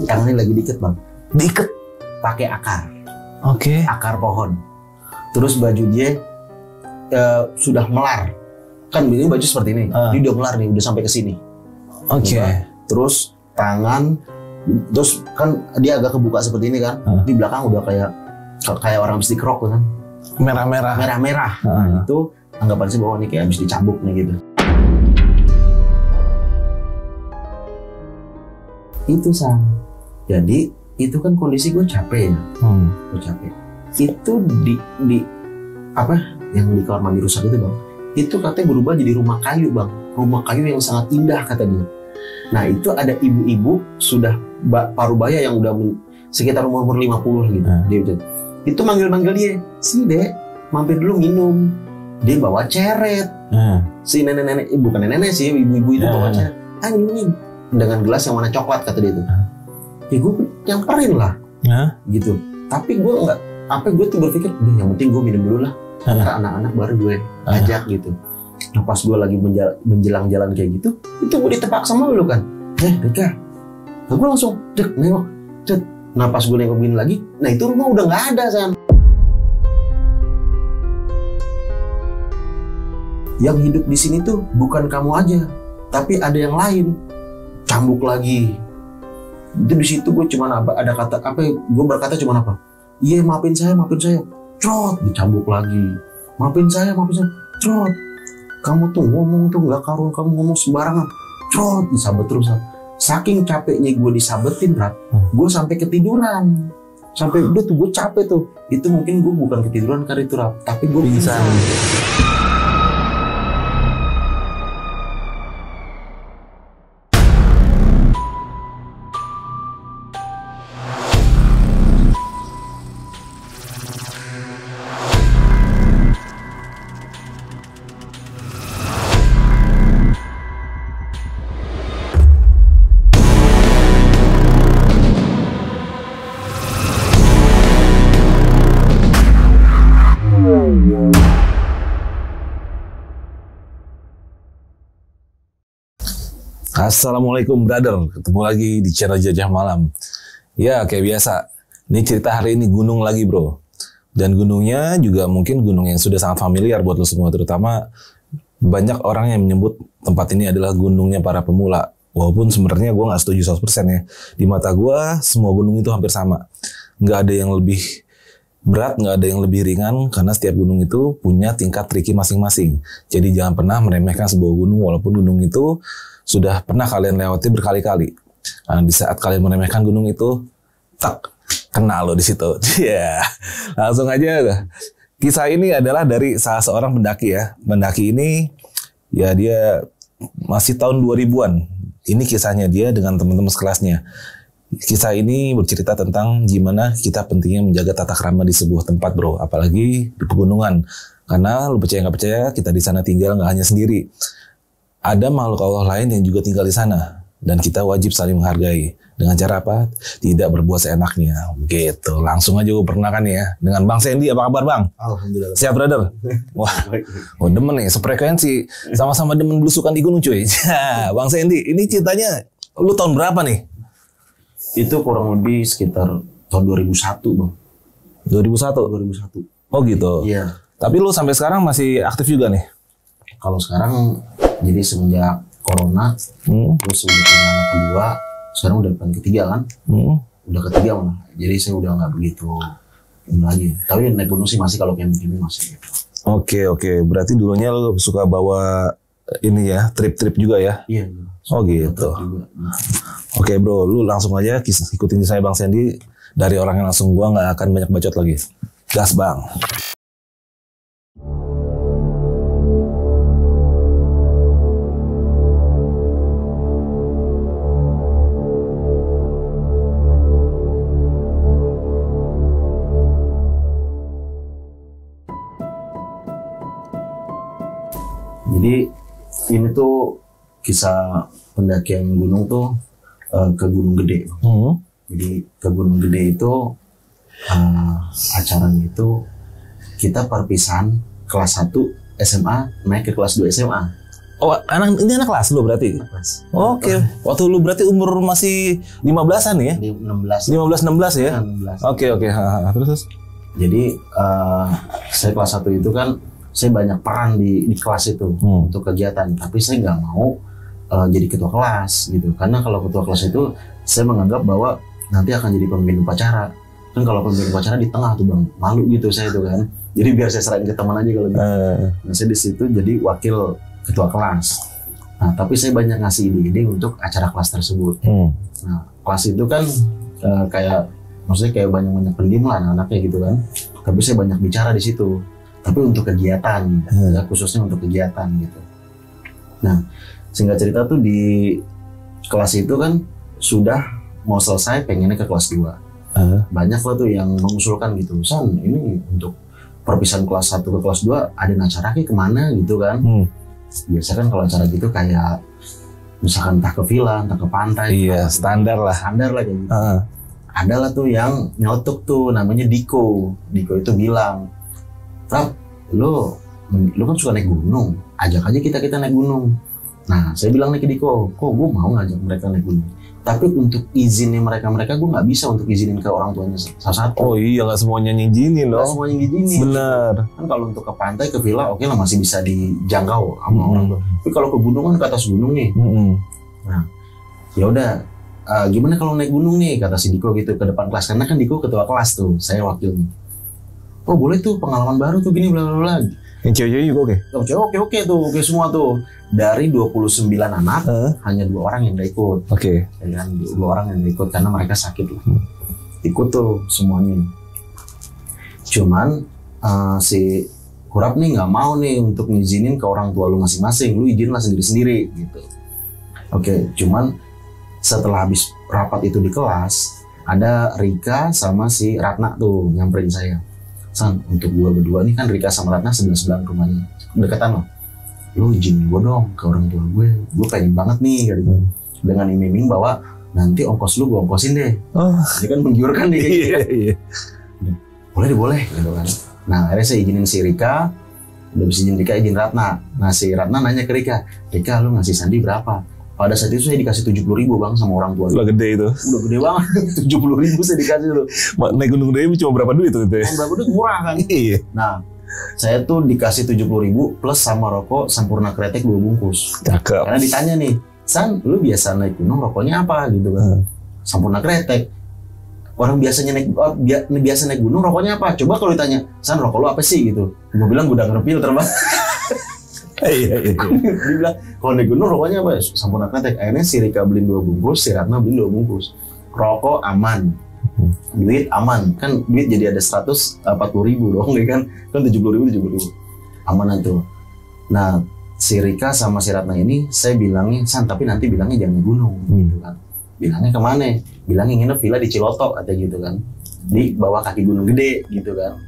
tangannya lagi diikat bang, Diikat. pakai akar, Oke. akar pohon. Terus baju dia sudah melar, kan ini baju seperti ini, dia udah melar nih, udah sampai ke sini. Oke. Terus tangan, terus kan dia agak kebuka seperti ini kan, di belakang udah kayak orang habis dikerok kan, Merah-merah. merah-merah. Nah, itu anggapan sih bahwa ini kayak habis dicambuk nih gitu. Itu Sam. Jadi itu kan kondisi gue capek ya, gue capek. Itu di apa yang di kamar mandi rusak itu bang, itu katanya berubah jadi rumah kayu bang, rumah kayu yang sangat indah kata dia. Nah itu ada ibu-ibu sudah parubaya yang udah sekitar umur 50 gitu. Dia itu manggil-manggil dia, sini dek, mampir dulu minum. Dia bawa ceret. Si nenek-nenek, bukan nenek-nenek sih, ibu-ibu itu bawa ceret. Ayo minum dengan gelas yang warna coklat kata dia itu. Ya gue nyamperin lah, gitu. Tapi gue nggak, gue tuh berpikir, yang penting gue minum dulu lah. Kata anak-anak baru gue ajak gitu. Nah pas gue lagi menjelang jalan kayak gitu, itu gue ditebak sama lu kan. Deka. Nah gue langsung nengok. Nah pas gue nengokin lagi, nah itu rumah udah nggak ada San. Yang hidup di sini tuh bukan kamu aja, tapi ada yang lain. Cambuk lagi. Itu di situ gue cuma ada kata apa? Gue berkata cuma apa? Iya maafin saya, trot dicambuk lagi. Maafin saya, trot. Kamu tuh ngomong tuh nggak karuan, kamu ngomong sembarangan, trot disabet terus. Saking capeknya gue disabetin, gue sampai ketiduran. Sampai udah tuh gue capek tuh. Itu mungkin gue bukan ketiduran karena itu tapi gue pingsan. Assalamualaikum brother, ketemu lagi di channel Jajah Malam. Ya kayak biasa, ini cerita hari ini gunung lagi bro. Dan gunungnya juga mungkin gunung yang sudah sangat familiar buat lo semua. Terutama banyak orang yang menyebut tempat ini adalah gunungnya para pemula. Walaupun sebenarnya gue gak setuju 100% ya. Di mata gue semua gunung itu hampir sama. Gak ada yang lebih berat, gak ada yang lebih ringan. Karena setiap gunung itu punya tingkat triki masing-masing. Jadi jangan pernah meremehkan sebuah gunung walaupun gunung itu sudah pernah kalian lewati berkali-kali. Nah, di saat kalian meremehkan gunung itu, tak kena lo di situ. Ya, langsung aja. Kisah ini adalah dari salah seorang pendaki ya. Pendaki ini, ya dia masih tahun 2000-an. Ini kisahnya dia dengan teman-teman sekelasnya. Kisah ini bercerita tentang gimana kita pentingnya menjaga tata krama di sebuah tempat bro. Apalagi di pegunungan. Karena lo percaya nggak percaya, kita di sana tinggal nggak hanya sendiri. Ada makhluk Allah lain yang juga tinggal di sana. Dan kita wajib saling menghargai. Dengan cara apa? Tidak berbuat seenaknya. Gitu. Langsung aja gue perkenalkan ya. Dengan Bang Sandy. Apa kabar Bang? Alhamdulillah. Siap brother? Wah. Oh demen nih. Sefrekuensi. Sama-sama demen belusukan di gunung cuy. Bang Sandy. Ini ceritanya. Lu tahun berapa nih? Itu kurang lebih sekitar tahun 2001 Bang. 2001? 2001. Oh gitu. Iya. Tapi lu sampai sekarang masih aktif juga nih? Kalau sekarang jadi semenjak corona, terus udah punya anak kedua, sekarang udah depan ketiga kan, udah ketiga malah. Jadi saya udah nggak begitu ini lagi. Tapi naik gunung sih masih, kalau camping masih. Oke. Berarti dulunya lo suka bawa ini ya, trip-trip juga ya? Iya. Oh gitu. Oke bro, lu langsung aja ikutin saya Bang Sandy. Dari orang yang langsung gua nggak akan banyak bacot lagi. Gas Bang. Jadi ini tuh kisah pendakian gunung tuh ke Gunung Gede. Jadi ke Gunung Gede itu acaranya itu kita perpisahan kelas 1 SMA naik ke kelas 2 SMA. Oh, ini anak kelas lu berarti? Oke. Waktu lu berarti umur masih 15-an ya? 16 ya? 16. Oke. Terus? Jadi saya kelas 1 itu kan saya banyak peran di kelas itu untuk kegiatan, tapi saya nggak mau jadi ketua kelas gitu, karena kalau ketua kelas itu saya menganggap bahwa nanti akan jadi pemimpin upacara. Kan kalau pemimpin upacara di tengah tuh bang, malu gitu saya itu kan. Jadi biar saya serahin ke teman aja kalau gitu. Nah saya di situ jadi wakil ketua kelas. Nah tapi saya banyak ngasih ide-ide untuk acara kelas tersebut. Nah kelas itu kan maksudnya kayak banyak pendiam lah anak-anaknya gitu kan. Tapi saya banyak bicara di situ. Tapi untuk kegiatan, ya, khususnya untuk kegiatan gitu. Nah singkat cerita tuh di kelas itu kan sudah mau selesai, pengennya ke kelas 2. Banyak lah tuh yang mengusulkan gitu, San ini untuk perpisahan kelas 1 ke kelas 2 ada acara kayak kemana gitu kan. Biasa kan kalau acara gitu kayak misalkan entah ke villa, entah ke pantai. Iya, standar lah kayak gitu. Ada lah tuh yang nyotok tuh, namanya Diko itu bilang, Rap, lu kan suka naik gunung, ajak aja kita naik gunung. Nah saya bilang nih ke Diko, kok gue mau ngajak mereka naik gunung, tapi untuk izinnya mereka gue nggak bisa untuk izinin ke orang tuanya satu. Oh iya, nggak semuanya ngizinin loh. Nggak semuanya ngizinin. Benar. Kan kalau untuk ke pantai, ke villa, oke lah masih bisa dijangkau sama orang tua. Tapi kalau ke gunung kan ke atas gunung nih. Nah, ya udah. Gimana kalau naik gunung nih, kata si Diko gitu ke depan kelas, karena kan Diko ketua kelas tuh, saya wakilnya. Oh boleh tuh, pengalaman baru tuh gini bla bla bla. Yang cewek-cewek juga oke? Oh, cewek oke tuh, oke semua tuh. Dari 29 anak, hanya 2 orang yang gak ikut. Oke. Ya kan, 2 orang yang gak ikut karena mereka sakit lah. Ikut tuh semuanya. Cuman si Hurap nih gak mau nih untuk ngizinin ke orang tua lu masing-masing. Lu izin lah sendiri-sendiri gitu. Oke, cuman setelah habis rapat itu di kelas, ada Rika sama si Ratna tuh nyamperin saya. San, untuk gua berdua nih kan Rika sama Ratna sebelah-sebelahan rumahnya, dekatan lah. Lu izin gua dong ke orang tua gue pengen banget nih gitu. Dengan iming-iming bahwa nanti ongkos lu gua ongkosin deh. Ini kan menggiurkan nih kayak gitu. Boleh gitu kan. Nah akhirnya saya izinin si Rika, udah bisa izin Rika, izin Ratna. Nah si Ratna nanya ke Rika, lu ngasih Sandi berapa? Pada saat itu saya dikasih 70.000 bang sama orang tua. Udah gede itu. Udah gede banget. 70.000 saya dikasih tuh. Naik gunung gede cuma berapa duit tuh? Berapa duit murah kan? Iya. Nah, saya tuh dikasih 70.000 plus sama rokok Sampurna Kretek 2 bungkus. Cakep. Karena ditanya nih, San, lu biasa naik gunung rokoknya apa gitu kan? Sampurna Kretek. Orang biasanya biasa naik gunung rokoknya apa? Coba kalau ditanya, San rokok lu apa sih gitu? Gue bilang gue udah ngerpil terbang. Iya. Dia bilang, kalau naik gunung rokoknya apa? Sampurna Kretek. Akhirnya si Rika beliin 2 bungkus, si Ratna beliin 2 bungkus. Rokok aman, duit aman. Kan duit jadi ada 140.000 dong, kan 70.000. Amanan tuh. Nah, si Rika sama si Ratna ini saya bilangnya, San tapi nanti bilangnya jangan gunung gitu kan. Bilangnya kemana? Bilangnya nginep villa di Ciloto katanya gitu kan. Di bawah kaki gunung gede gitu kan.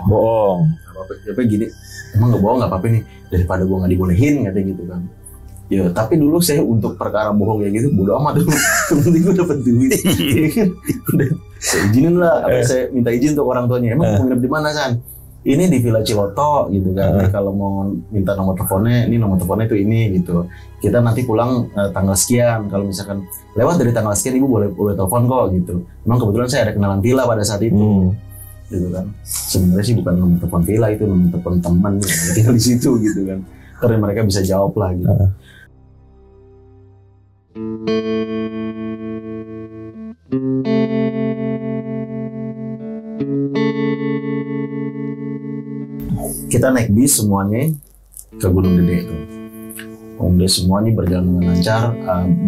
Bohong. Apa gini, emang nggak bohong nggak apa-apa nih, daripada gue nggak dibolehin katanya gitu kan. Ya tapi dulu saya untuk perkara bohong kayak gitu bodo amat dulu. Penting gue dapet duit. Saya izinin lah, saya minta izin untuk orang tuanya. Emang mau nginep di mana San? Ini di Villa Ciloto gitu kan. Kalau mau minta nomor teleponnya, ini nomor teleponnya itu ini gitu. Kita nanti pulang tanggal sekian. Kalau misalkan lewat dari tanggal sekian ibu boleh telepon kok gitu. Emang kebetulan saya ada kenalan villa pada saat itu. Gitu kan. Sebenarnya sih bukan nomor telepon villa, itu nomor telepon teman yang tinggal di situ gitu kan. Karena mereka bisa jawab lah gitu. Kita naik bis semuanya ke Gunung Gede itu. Udah semuanya berjalan dengan lancar,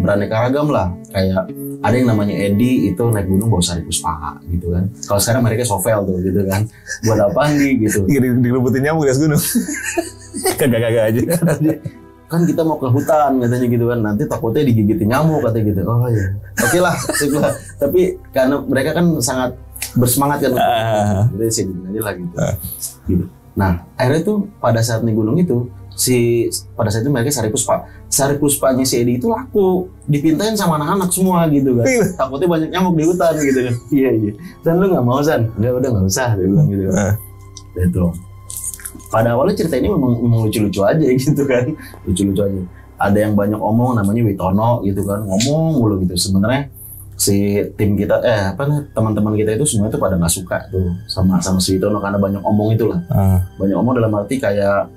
beraneka ragam lah. Kayak ada yang namanya Edi itu naik gunung bawa sari pusaka gitu kan. Kalau sekarang mereka sovel tuh gitu kan. Buat apaan nih gitu. Direbutin nyamuk di gunung. Kagak aja. Kan kita mau ke hutan katanya gitu kan. Nanti takutnya digigitin nyamuk katanya gitu. Oh iya. Oke lah, tapi karena mereka kan sangat bersemangat kan. Jadi saya gini aja lah gitu. Nah, akhirnya tuh pada saat naik gunung itu pada saat itu mereka sari puspanya si Edi itu laku, dipintain sama anak-anak semua gitu kan. Takutnya banyak nyamuk di hutan gitu kan. Iya. Dan lu nggak mau San? Udah nggak usah, dia bilang gitu kan. Itu pada awalnya cerita ini memang lucu-lucu aja gitu kan, lucu-lucu aja. Ada yang banyak omong namanya Witono gitu kan, ngomong mulu gitu. Sebenarnya si tim kita teman-teman kita itu semua itu pada nggak suka tuh sama si Witono karena banyak omong itulah. Banyak omong dalam arti kayak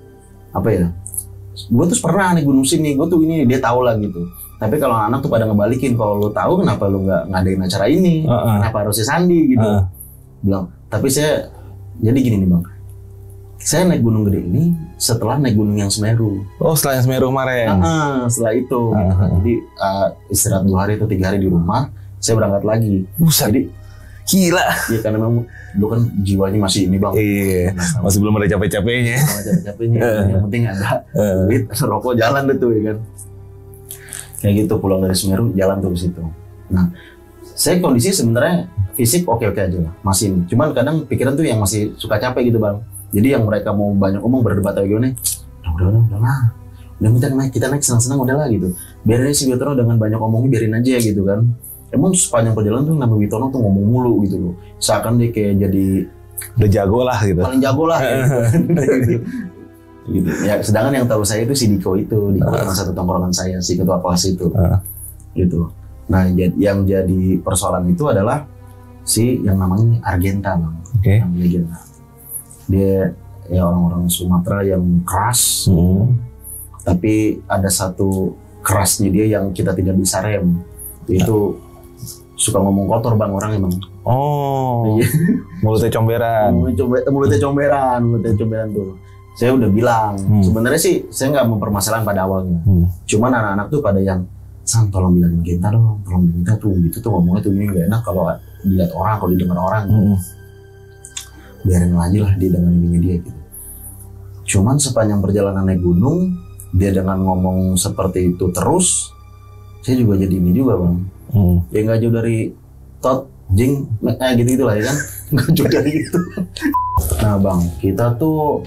apa ya? Gue tuh pernah nih gunung sini, gue tuh ini, dia tahu lah gitu. Tapi kalau anak tuh pada ngebalikin, kalau lu tahu kenapa lu nggak ngadain acara ini, kenapa harus si Sandi gitu. Bilang, tapi saya jadi gini nih bang, saya naik gunung gede ini setelah naik gunung yang Semeru. Oh, setelah yang Semeru kemarin. Setelah itu, gitu. Jadi istirahat 2 hari atau 3 hari di rumah, saya berangkat lagi. Buset. Jadi gila. Iya karena memang lu kan jiwanya masih ini bang. Iya. Masih belum ada capek-capeknya. Yang penting ada duit, rokok jalan deh tuh ya kan. Kayak gitu pulang dari Semeru jalan tuh ke situ. Nah, saya kondisi sebenarnya fisik oke-oke aja lah, masih ini. Cuman kadang pikiran tuh yang masih suka capek gitu bang. Jadi yang mereka mau banyak omong berdebat atau gimana, udahlah. Udah kita naik senang-senang udahlah gitu. Biarin si Witono dengan banyak omongnya biarin aja gitu kan. Emang sepanjang perjalanan tuh nama Witono tuh ngomong mulu gitu loh. Seakan dia kayak jadi udah jago lah gitu. Paling jago lah gitu. Gitu. Ya, sedangkan yang tahu saya itu si Diko teman satu tongkrongan saya, si ketua kelas itu. Gitu. Nah, yang jadi persoalan itu adalah si yang namanya Argenta bang. Namanya Argenta. Dia ya orang-orang Sumatera yang keras. Tapi ada satu kerasnya dia yang kita tidak bisa rem. Itu suka ngomong kotor bang orang emang. Oh. Mulutnya comberan. Mulutnya comberan tuh. Saya udah bilang, sebenarnya sih saya nggak mempermasalahan pada awalnya. Cuman anak-anak tuh pada yang, San tolong bilangin kita dong, tolong bilangin kita tuh gitu tuh ngomongnya tuh ini nggak enak kalau dilihat orang, kalau didengar orang. Biarin aja lah dia dengan ininya dia gitu. Cuman sepanjang perjalanan naik gunung, dia dengan ngomong seperti itu terus, saya juga jadi ini juga bang. Ya nggak jauh dari Tot, Jing, gitu-gitu lah ya kan. Nggak jauh dari itu. Nah bang, kita tuh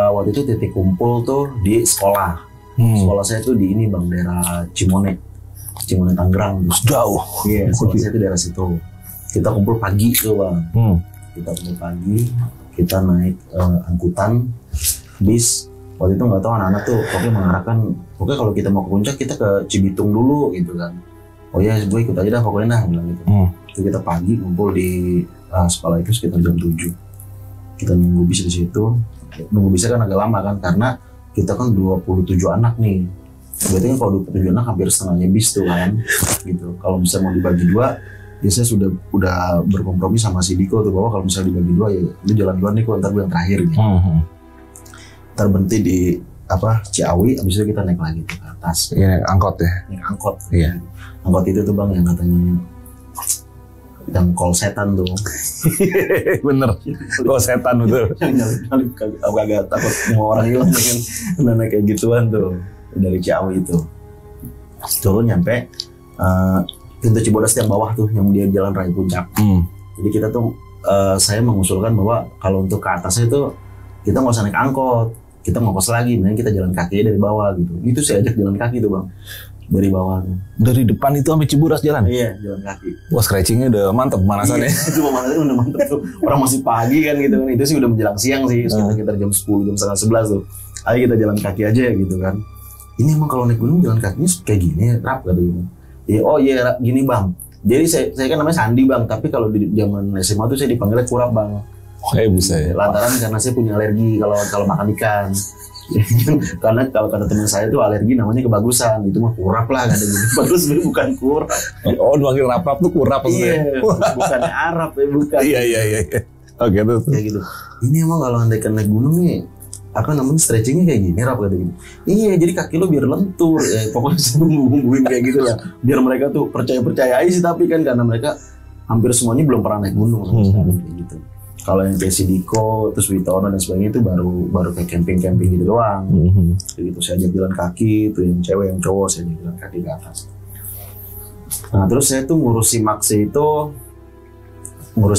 waktu itu titik kumpul tuh di sekolah. Sekolah saya tuh di ini bang, daerah Cimone Tangerang. Jauh. Iya, sekolah saya tuh daerah situ. Kita kumpul pagi tuh bang. Kita kumpul pagi, kita naik angkutan bis. Waktu itu nggak tahu anak-anak tuh pokoknya mengarahkan, pokoknya kalau kita mau ke puncak kita ke Cibitung dulu gitu kan. Oh ya, gue ikut aja dah pokoknya dah bilang gitu. Jadi kita pagi kumpul di sekolah itu sekitar jam 7. Kita nunggu bis di situ. Nunggu bisnya kan agak lama kan karena kita kan 27 anak nih. Berarti kan kalau 27 anak hampir setengahnya bis tuh kan. Gitu. Kalau bisa mau dibagi 2, biasanya udah berkompromi sama si Diko tuh bahwa kalau misalnya dibagi 2 ya lu jalan duluan nih, ntar gue yang terakhir gitu. Ntar berhenti di Ciawi, abis itu kita naik lagi tuh ke atas. Iya, naik angkot ya. Naik angkot. Iya. Angkot itu tuh bang yang katanya yang call setan tuh. Bener, call setan betul. Yang nyalip agak takut mau orang hilang kan. Nah kayak gituan tuh dari Ciawi itu. Turun nyampe pintu Cibodas yang bawah tuh yang dia jalan raya puncak. Jadi kita tuh saya mengusulkan bahwa kalau untuk ke atasnya itu kita nggak usah naik angkot, kita ngokos lagi, mending kita jalan kaki dari bawah gitu. Itu saya ajak jalan kaki tuh bang. Dari bawah. Dari depan itu sampai Cibodas jalan? Iya, jalan kaki. Wah, scratchingnya udah mantep pemanasannya. Iya, itu pemanasannya udah mantep tuh. Orang masih pagi kan gitu kan. Itu sih udah menjelang siang sih, sekitar jam 10, jam setengah 11 tuh. Ayo kita jalan kaki aja gitu kan. Ini emang kalau naik gunung jalan kakinya kayak gini ya, rap kata gitu. Iya, oh iya gini bang. Jadi saya kan namanya Sandi bang, tapi kalau di zaman SMA tuh saya dipanggilnya Kurap bang. Buset. Lantaran karena saya punya alergi kalau makan ikan. Karena kalau kata teman saya tuh alergi namanya kebagusan, itu mah kurap lah, ada gitu. Bagus sebenarnya bukan kurap. Oh, dipanggil rap-rap tuh kurap maksudnya. Iya, bukan Arab ya, bukan. Iya. Oke tuh. Kayak gitu. Ini emang kalau naik gunung nih, apa namanya stretchingnya kayak gini, rap kata gitu. Iya, jadi kaki lo biar lentur. Pokoknya saya bumbuin kayak gitu lah. Biar mereka tuh percaya aja sih, tapi kan karena mereka hampir semuanya belum pernah naik gunung sama sekali kayak gitu. Kalau yang kayak si Diko, terus Witono dan sebagainya itu baru kayak camping gitu doang. Jadi gitu saya ajak jalan kaki, itu yang cewek yang cowok saya ajak jalan kaki ke atas. Nah terus saya tuh ngurusi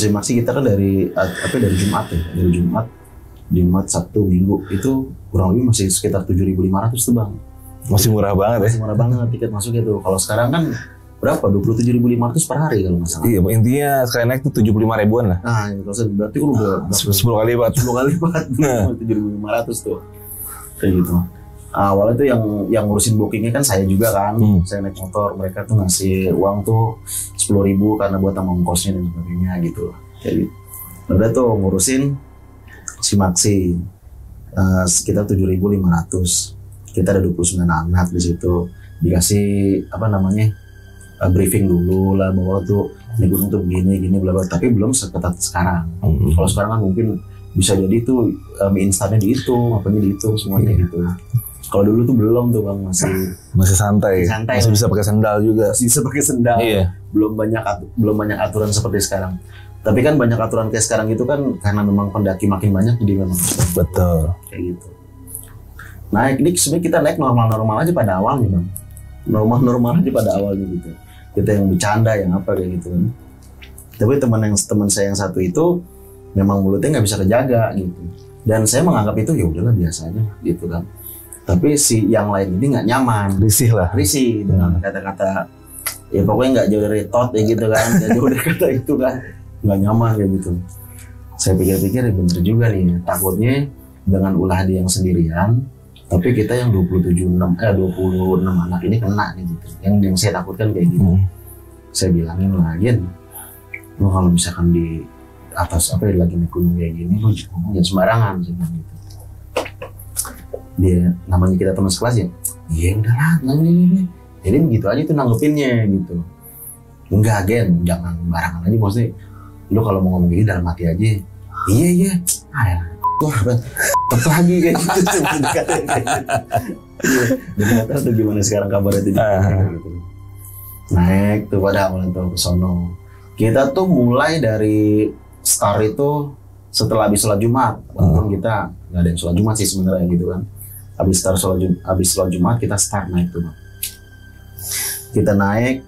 maksi kita kan dari Jumat ya, dari Jumat, Sabtu, Minggu itu kurang lebih masih sekitar 7.500 tuh bang. Masih murah banget ya? Masih murah banget tiket masuknya tuh. Kalau sekarang kan berapa? 27.500 per hari kalau nggak salah. Iya, intinya sekali naik tuh 75 ribuan lah. Nah, berarti kan udah 10 kali lipat. 10 kali lipat. Nah. 7.500 tuh. Kayak gitu. Awalnya tuh yang ngurusin bookingnya kan saya juga kan. Saya naik motor, mereka tuh ngasih uang tuh 10.000 karena buat tambah ongkosnya dan sebagainya gitu. Kayak gitu. Udah tuh ngurusin si Maxi sekitar 7.500. Kita ada 29 anak di situ. Dikasih briefing dulu lah bahwa tuh ini gunung tuh begini bla bla, tapi belum seketat sekarang. Kalau sekarang kan mungkin bisa jadi tuh mie instannya dihitung, apanya dihitung semuanya gitu. Kalau dulu tuh belum tuh Bang, masih santai. Masih bisa pakai sendal juga. Bisa pakai sendal. Iya. Belum banyak aturan seperti sekarang. Tapi kan banyak aturan kayak sekarang itu kan karena memang pendaki makin banyak, jadi memang betul kayak gitu. Naik ini sebenarnya kita naik normal aja pada awalnya Bang. Normal aja pada awalnya gitu. Kita yang bercanda yang apa kayak gitu kan. Tapi teman saya yang satu itu memang mulutnya nggak bisa kejaga gitu. Dan saya menganggap itu ya udahlah biasa aja gitu kan. Tapi si yang lain ini nggak nyaman, risih dengan kata-kata ya pokoknya nggak jauh dari tot ya gitu kan, nggak jauh dari kata itu kan, nggak nyaman kayak gitu. Saya pikir-pikir ya bener juga nih, takutnya dengan ulah dia yang sendirian, tapi kita yang 26 anak ini kena nih gitu. Yang saya takutkan kayak gitu. Saya bilangin lagi, lo kalau misalkan di atas lagi naik gunung kayak gini, lo jangan sembarangan saya bilang gitu. Dia namanya kita teman sekelas ya, iya udahlah ini. Jadi begitu aja tuh nanggepinnya gitu. Enggak jangan barangan aja, maksudnya lu kalau mau ngomong gini dalam hati aja. Iya. Wah, apa lagi kayak gitu sebenarnya katanya. Jadi nggak tahu tuh gimana sekarang kabarnya tuh. Gitu. Naik tuh pada awalnya tuh ke sono. Kita tuh mulai dari start itu setelah habis sholat Jumat. Walaupun kita nggak ada yang sholat Jumat sih sebenarnya gitu kan. Habis sholat Jumat kita start naik tuh Bang. Kita naik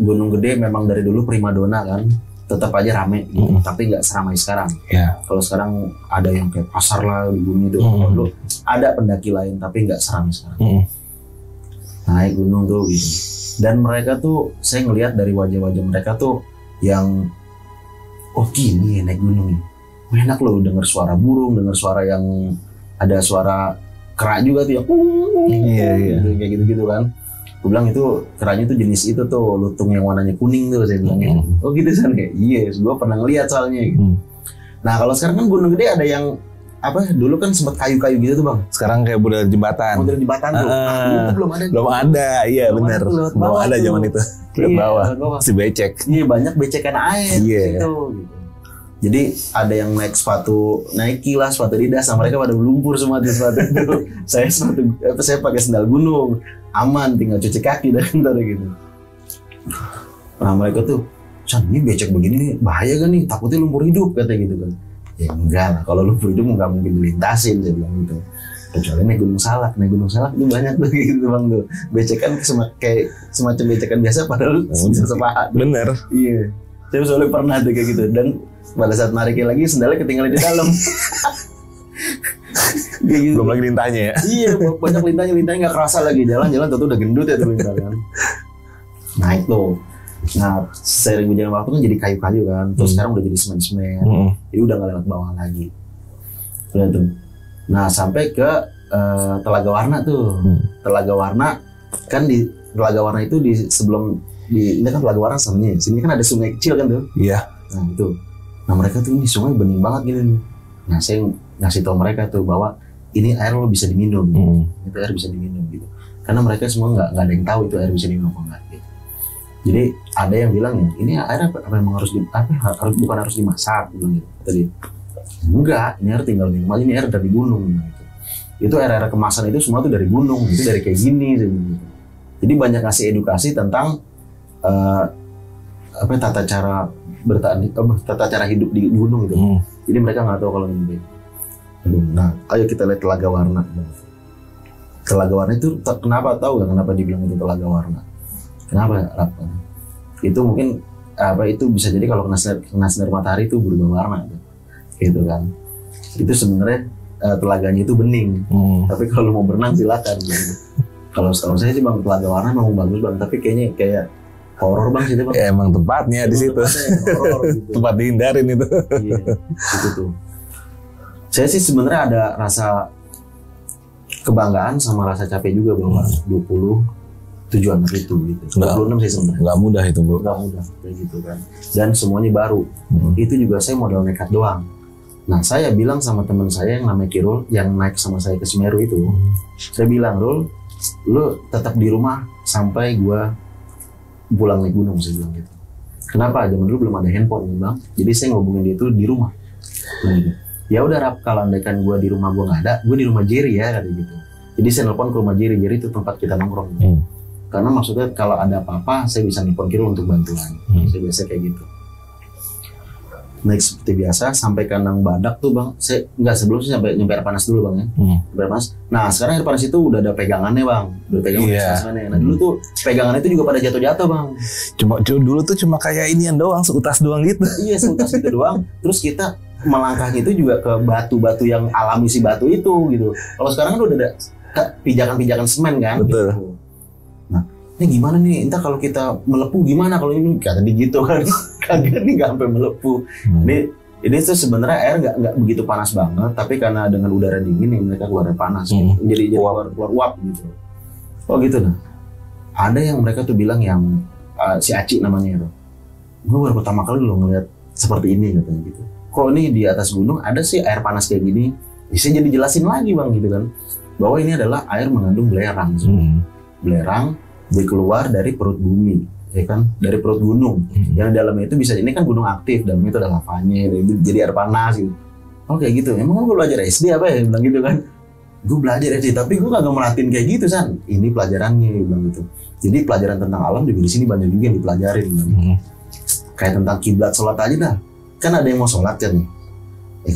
Gunung Gede memang dari dulu primadona kan, tetap aja rame gitu, tapi nggak seramai sekarang. Kalau sekarang ada yang kayak pasar lah di gunung itu, dulu ada pendaki lain tapi nggak seramai sekarang. Naik gunung tuh gitu, dan mereka tuh saya ngelihat dari wajah-wajah mereka tuh yang gini ya naik gunung nih, enak loh denger suara burung, denger suara yang ada suara kera juga tuh yang kayak gitu kan. Gue bilang itu keranya tuh jenis itu tuh lutung yang warnanya kuning tuh, saya bilangnya. Oh gitu sana ya? Iya, gue pernah ngeliat soalnya gitu. Nah kalau sekarang kan Gunung Gede ada yang dulu kan sempat kayu-kayu gitu tuh Bang. Sekarang kayak model jembatan. Model jembatan tuh. Itu belum ada. Belum ada, iya benar. Belum ada zaman itu. Lewat bawah. Si becek. Iya, banyak becekan air gitu. Jadi ada yang naik sepatu Nike lah, sepatu Adidas, nah mereka pada melumpur semua di sepatu itu. Saya pakai sendal gunung, aman, tinggal cuci kaki dan gitu. Nah mereka tuh, Chan ini becek begini nih, bahaya kan nih, takutnya lumpur hidup katanya gitu kan. Ya enggak lah, kalau lumpur hidup nggak mungkin dilintasin, saya bilang gitu. Kecuali naik gunung salak itu banyak tuh gitu Bang tuh. Becekan kayak semacam becekan biasa padahal bisa sepahat. Bener. Iya. Saya soalnya pernah tuh kayak gitu, dan pada saat nariknya lagi sendalnya ketinggalan di dalam. Gitu. Belum lagi lintahnya ya? Iya, banyak lintahnya nggak kerasa lagi, jalan tuh udah gendut ya tuh lintah kan. Naik tuh. Nah seiring berjalan waktu kan jadi kayu-kayu kan, terus sekarang udah jadi semen-semen, jadi udah nggak lewat bawah lagi. Udah tuh. Nah sampai ke Telaga Warna tuh. Telaga Warna kan di Telaga Warna itu ini kan Telaga Warna samanya, sini kan ada sungai kecil kan tuh. Iya. Nah itu. Nah mereka tuh ini sungai bening banget gitu nih. Nah saya ngasih tahu mereka tuh bahwa ini air lo bisa diminum. Itu air bisa diminum gitu. Karena mereka semua nggak ada yang tahu itu air bisa diminum apa enggak gitu. Jadi ada yang bilang ya ini air apa memang harus bukan harus dimasak bilang gitu. Tadi enggak, ini air tinggal minum aja, ini air dari gunung gitu. Itu air kemasan itu semua tuh dari gunung, itu dari kayak gini gitu. Jadi banyak kasih edukasi tentang tata cara hidup di gunung itu. Jadi mereka nggak tahu kalau ini. Nah, ayo kita lihat Telaga Warna. Telaga Warna itu kenapa tahu nggak kenapa dibilang itu Telaga Warna? Kenapa? Itu mungkin itu bisa jadi kalau kena sinar matahari itu berubah warna gitu kan. Itu sebenarnya telaganya itu bening. Tapi kalau mau berenang silakan gitu. Kalau setahu saya sih bang, Telaga Warna memang bagus bang, tapi kayaknya kayak horor bang situ bang. Ya, emang tempatnya di situ. Horor gitu. Tempat dihindarin itu. Iya, itu tuh. Saya sih sebenarnya ada rasa kebanggaan sama rasa capek juga bahwa 27 anak itu gitu. 26 sih sebenarnya. Nggak mudah itu bro. Nggak mudah kayak gitu kan. Dan semuanya baru. Itu juga saya modal nekat doang. Nah saya bilang sama teman saya yang namanya Kirul, yang naik sama saya ke Semeru itu, saya bilang, Rul, lu tetap di rumah sampai gua pulang naik gunung, saya bilang gitu. Kenapa? Zaman dulu belum ada handphone bang, jadi saya ngobongin dia itu di rumah. Nah, gitu. Ya udah Rap, kalau andaikan gua di rumah gua nggak ada, gua di rumah Jerry ya kata gitu. Jadi saya nelpon ke rumah Jerry itu tempat kita nongkrong. Karena maksudnya kalau ada apa-apa saya bisa nelpon Kirul untuk bantuan. Saya biasa kayak gitu. Naik seperti biasa sampai kandang badak tuh bang, saya nggak sebelum sih sampai nyampe air panas dulu bang ya. Air panas. Nah sekarang air panas itu udah ada pegangannya bang, udah pegangan. Nah dulu tuh pegangan itu juga pada jatuh-jatuh bang. Cuma dulu tuh cuma kayak inian doang, seutas doang gitu. Iya seutas itu doang. Terus kita melangkahnya itu juga ke batu-batu yang alami si batu itu gitu. Kalau sekarang kan udah ada pijakan-pijakan semen kan. Betul. Gitu. Nah ini gimana nih? Entar kalau kita melepuh gimana kalau ini? Kata dia gitu kan. Kagak nih nggak sampai melepuh. Ini tuh sebenarnya air nggak begitu panas banget, tapi karena dengan udara dingin yang mereka keluar panas, jadi keluar uap gitu. Oh gitu nah. Ada yang mereka tuh bilang yang si Aci namanya itu. Gue baru pertama kali lo ngeliat seperti ini katanya gitu. Kok ini di atas gunung ada sih air panas kayak gini? Bisa jadi jelasin lagi bang gitu kan, bahwa ini adalah air mengandung belerang. Belerang keluar dari perut bumi. Ya kan, dari perut gunung yang dalamnya itu bisa, ini kan gunung aktif, dalamnya itu ada lavanya, jadi air panas gitu. Oh kayak gitu, emang gue belajar SD apa ya, bilang gitu kan. Gue belajar SD tapi gue kagak merhatiin kayak gitu San, ini pelajarannya bilang gitu. Jadi pelajaran tentang alam juga di sini banyak juga yang dipelajarin gitu. Kayak tentang kiblat sholat aja dah, kan ada yang mau sholat kan nih.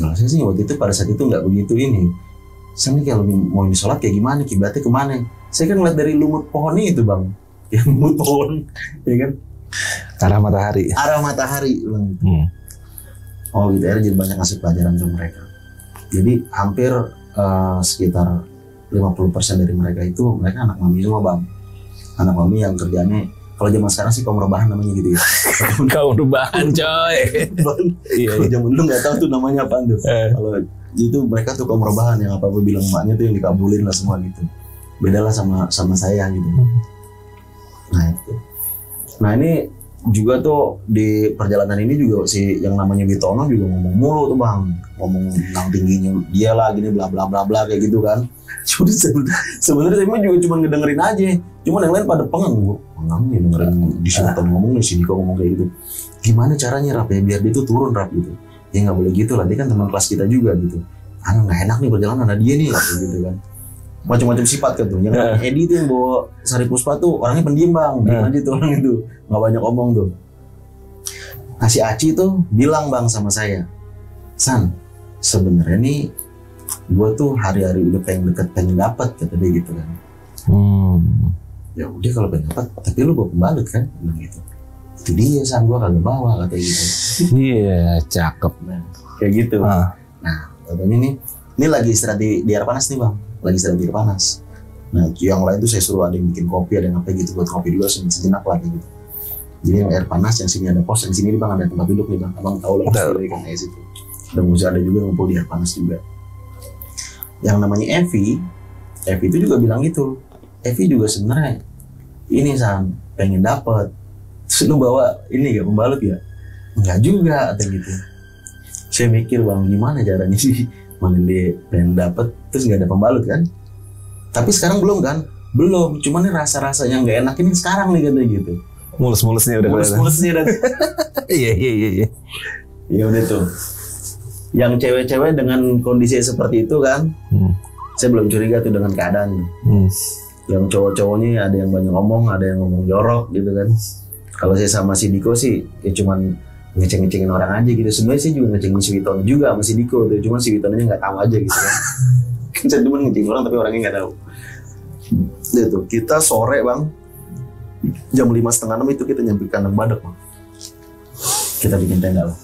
Kalau saya sih waktu itu pada saat itu nggak begitu ini. Saya nih kalau mau ini sholat kayak gimana, kiblatnya kemana? Saya kan ngeliat dari lumut pohonnya itu bang, yang muton, ya kan? Arah matahari. Arah matahari, bilang gitu. Oh gitu ya, jadi banyak ngasih pelajaran ke mereka. Jadi hampir sekitar 50% dari mereka itu mereka anak mami semua bang. Anak mami yang kerjanya, kalau zaman sekarang sih kaum rebahan namanya gitu ya. Kaum rebahan coy. Kalau zaman dulu nggak tahu tuh namanya apa tuh. Kalau itu mereka tuh kaum rebahan yang apa-apa bilang emaknya tuh yang dikabulin lah semua gitu. Beda lah sama saya gitu. Nah itu. Nah ini juga tuh di perjalanan ini juga si yang namanya Witono juga ngomong mulu tuh bang, ngomong tentang tingginya dia lah gini bla bla bla bla kayak gitu kan. Sebenarnya saya juga cuma ngedengerin aja, cuma yang lain pada pengang nih dengerin di Sultan ngomong, di sini kok ngomong kayak gitu. Gimana caranya Rap ya biar dia tuh turun Rap gitu. Ya nggak boleh gitu lah, dia kan teman kelas kita juga gitu. Nggak enak nih perjalanan ada dia nih gitu kan. Macam-macam sifat kan tuh. Yang Edi tuh yang bawa Sari Puspa tuh orangnya pendiam bang, diam aja tuh orang itu, nggak banyak omong tuh. Nah si Aci tuh bilang bang sama saya, San, sebenarnya nih gue tuh hari-hari udah pengen dapet kata dia gitu kan. Ya udah kalau pengen dapet, tapi lu bawa pembalut kan, bilang gitu. Itu dia San, gue kagak bawa kata gitu. Iya cakep. Nah kayak gitu. Nah katanya nih, ini lagi istirahat di air panas nih bang. Lagi istirahat di air panas. Nah yang lain tuh saya suruh ada yang bikin kopi, ada yang apa gitu buat kopi dulu sejenak lah gitu. Jadi yang air panas, yang sini ada pos, yang sini nih bang ada tempat duduk nih bang. Abang tahu lah pasti kan kayak situ. Dan bisa ada juga ngumpul di air panas juga. Yang namanya Evi itu juga bilang gitu. Evi juga sebenarnya ini San pengen dapet. Terus lu bawa ini gak pembalut ya? Enggak juga atau gitu. Saya mikir bang gimana caranya sih? Mana dia pengen dapet terus nggak ada pembalut kan? Tapi sekarang belum kan? Belum, cuman nih rasa-rasa yang nggak enak ini sekarang nih katanya gitu. Mulus-mulusnya udah. Mulus-mulusnya udah. Iya. Ya udah tuh. Yang cewek-cewek dengan kondisi seperti itu kan, saya belum curiga tuh dengan keadaan. Yang cowok-cowoknya ada yang banyak ngomong, ada yang ngomong jorok gitu kan. Kalau saya sama si Diko sih, ya cuman ngeceng-ngecengin orang aja gitu. Sebenarnya sih juga ngecengin si Witono juga sama si Diko tuh, cuma si Witononya nggak tahu aja gitu kan. Saya cuma ngecengin orang tapi orangnya nggak tahu. Dia tuh kita sore bang, jam 5:30 itu kita nyampe kandang badak bang. Kita bikin tenda lah.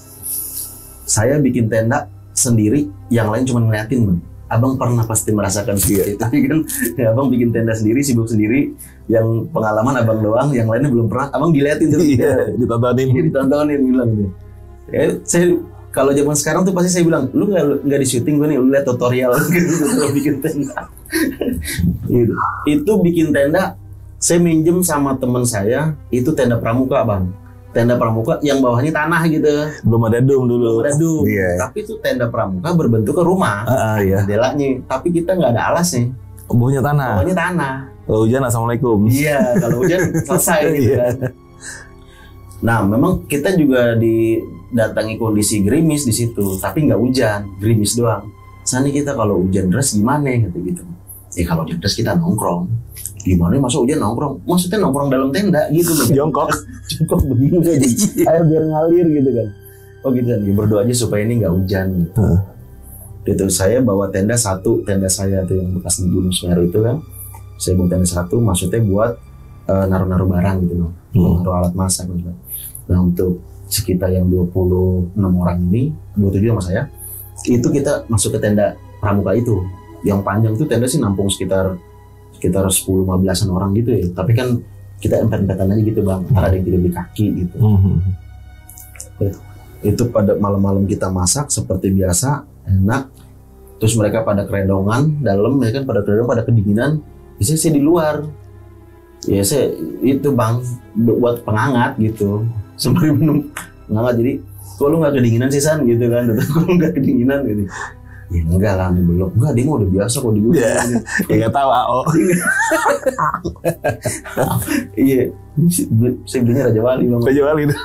Saya bikin tenda sendiri, yang lain cuma ngeliatin bang. abang pernah pasti merasakan seperti itu kan. Ya, abang bikin tenda sendiri, sibuk sendiri, yang pengalaman abang doang, yang lainnya belum pernah. Abang diliatin tuh, ditontonin bilang gitu. Saya kalau zaman sekarang tuh pasti saya bilang, lu nggak di syuting gue nih, lu lihat tutorial gitu bikin tenda. Gitu. Itu bikin tenda, saya minjem sama teman saya, itu tenda pramuka bang. Tenda pramuka yang bawahnya tanah gitu. Belum ada dom dulu. Belum ada dom. Tapi itu tenda pramuka berbentuk ke rumah. Iya. Jendelanya. Tapi kita nggak ada alas nih. Bawahnya tanah. Bawahnya tanah. Kalau hujan assalamualaikum. Iya, kalau hujan selesai gitu kan. Nah, memang kita juga didatangi kondisi gerimis di situ, tapi nggak hujan, gerimis doang. Sani kita kalau hujan deras gimana gitu. Kalau hujan deras kita nongkrong. Gimana masa hujan nongkrong? Maksudnya nongkrong dalam tenda gitu kan? Jongkok begini aja, air biar ngalir gitu kan. Oh gitu kan, berdoa aja supaya ini nggak hujan gitu. Gitu, saya bawa tenda satu, tenda saya tuh yang bekas di Gunung Semeru itu kan. Saya bawa tenda satu, maksudnya buat naruh-naruh barang gitu loh. Naruh alat masak gitu. Nah untuk sekitar yang 26 orang ini, 27 sama saya, itu kita masuk ke tenda pramuka itu. Yang panjang tuh tenda sih nampung sekitar 10-15an orang gitu ya. Tapi kan kita empet-empetan aja gitu bang. Ada yang tidur di kaki gitu. Itu pada malam-malam kita masak seperti biasa, enak. Terus mereka pada keredongan dalam, ya kan pada keredongan, pada kedinginan. Biasanya saya di luar. Ya saya itu bang buat penghangat gitu. Sembari minum penghangat. Jadi kalau nggak kedinginan sih San gitu kan. Kalau nggak kedinginan gitu. Ya enggak lah, belum. Enggak, dia udah biasa kok di gunung. Ya nggak tahu AO. Iya, saya bilangnya Raja Wali bang. Raja Wali itu.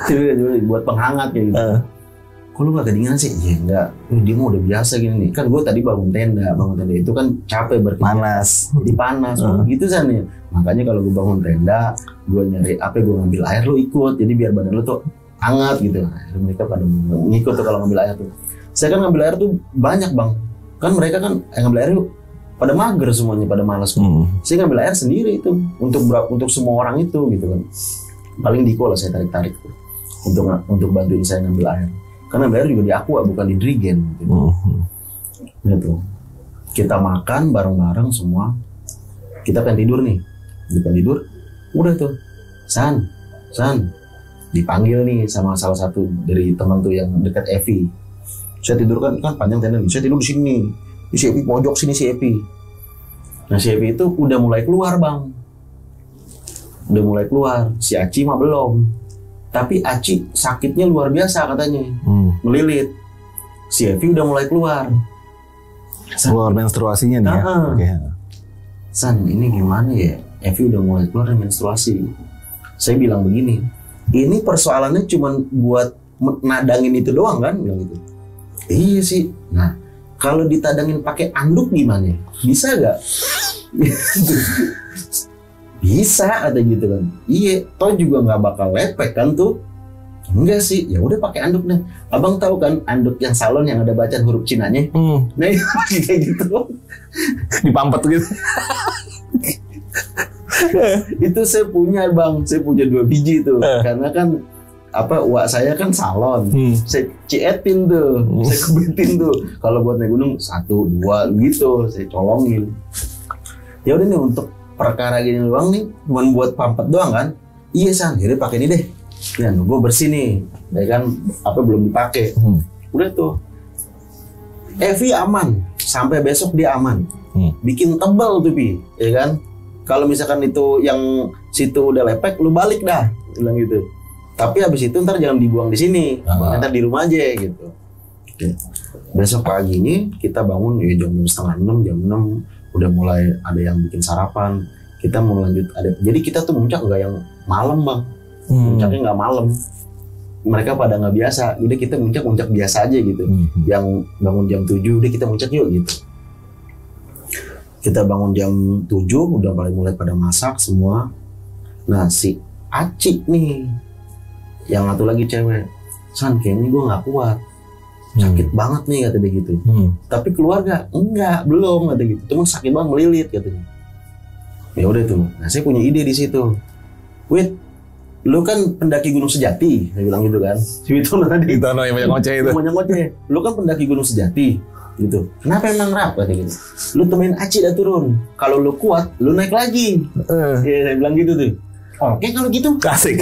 Saya Raja Wali buat penghangat kayak gitu. Kok lu gak kedinginan sih? Ya enggak, dia mah udah biasa gini nih. Kan gue tadi bangun tenda itu kan capek panas. Jadi panas, gitu San ya. Makanya kalau gue bangun tenda, gue nyari gue ngambil air, lu ikut. Jadi biar badan lu tuh hangat gitu. Mereka pada ngikut tuh kalau ngambil air tuh. Saya kan ngambil air tuh banyak bang, kan mereka kan ngambil air tuh pada mager semuanya, pada malas. Saya ngambil air sendiri itu untuk semua orang itu gitu kan. Paling Diko lah saya tarik tuh untuk bantuin saya ngambil air. Karena ngambil air juga di aqua bukan di Drigen gitu. Gitu. Kita makan bareng-bareng semua. Kita pengen tidur nih, tidur. Udah tuh, San, dipanggil nih sama salah satu dari teman tuh yang dekat Evi. Saya tidur kan panjang tenda nih. Saya tidur di sini. Di si Epi pojok sini si Epi. Nah si Epi itu udah mulai keluar bang. Udah mulai keluar. Si Aci mah belum. Tapi Aci sakitnya luar biasa katanya. Melilit. Si Epi udah mulai keluar. Keluar menstruasinya nih ya. Okay. San ini gimana ya? Evi udah mulai keluar menstruasi. Saya bilang begini. Ini persoalannya cuma buat nadangin itu doang kan? Bilang gitu. Iya sih. Nah, kalau ditadangin pakai anduk gimana? Bisa gak? Bisa ada gitu kan. Iya, toh juga nggak bakal lepek kan tuh. Enggak sih, ya udah pakai anduk deh. Abang tahu kan anduk yang salon yang ada bacaan huruf Cinanya? Nah, kayak gitu. Dipampet gitu. Itu saya punya bang, saya punya 2 biji tuh. Karena kan uak saya kan salon, saya cietin tuh, saya kebetin tuh. Kalau buat naik gunung 1, 2 gitu, saya colongin. Ya udah nih untuk perkara gini doang nih, cuman buat pampet doang kan? Iya San, jadi pakai ini deh. Ya, gue bersih nih, ya kan belum dipakai. Udah tuh, Evi aman, sampai besok dia aman. Bikin tebal tuh Pi, ya kan? Kalau misalkan itu yang situ udah lepek, lu balik dah, bilang gitu. Tapi habis itu ntar jangan dibuang di sini, ntar di rumah aja gitu. Oke. Besok paginya kita bangun ya jam 5:30, jam 6 udah mulai ada yang bikin sarapan. Kita mau lanjut jadi kita tuh muncak nggak yang malam bang, muncaknya nggak malam. Mereka pada nggak biasa, udah kita muncak biasa aja gitu. Yang bangun jam 7 udah kita muncak yuk gitu. Kita bangun jam 7 udah mulai pada masak semua. Nah si Aci nih yang satu lagi cewek, San kayaknya gue nggak kuat, sakit banget nih kata dia gitu. Tapi keluarga enggak, belum kata gitu, cuma sakit banget melilit katanya. Ya udah tuh, nah saya punya ide di situ. Wait, lu kan pendaki Gunung Sejati, saya bilang gitu kan. Si Witono tadi. Witono yang banyak ngoceh itu. Banyak ngoceh. Lu kan pendaki Gunung Sejati. gitu. Kenapa emang Rap kata gitu? Lu temenin Aci dah turun. Kalau lu kuat, lu naik lagi. Iya, saya bilang gitu tuh. Oke kalau gitu. Asik.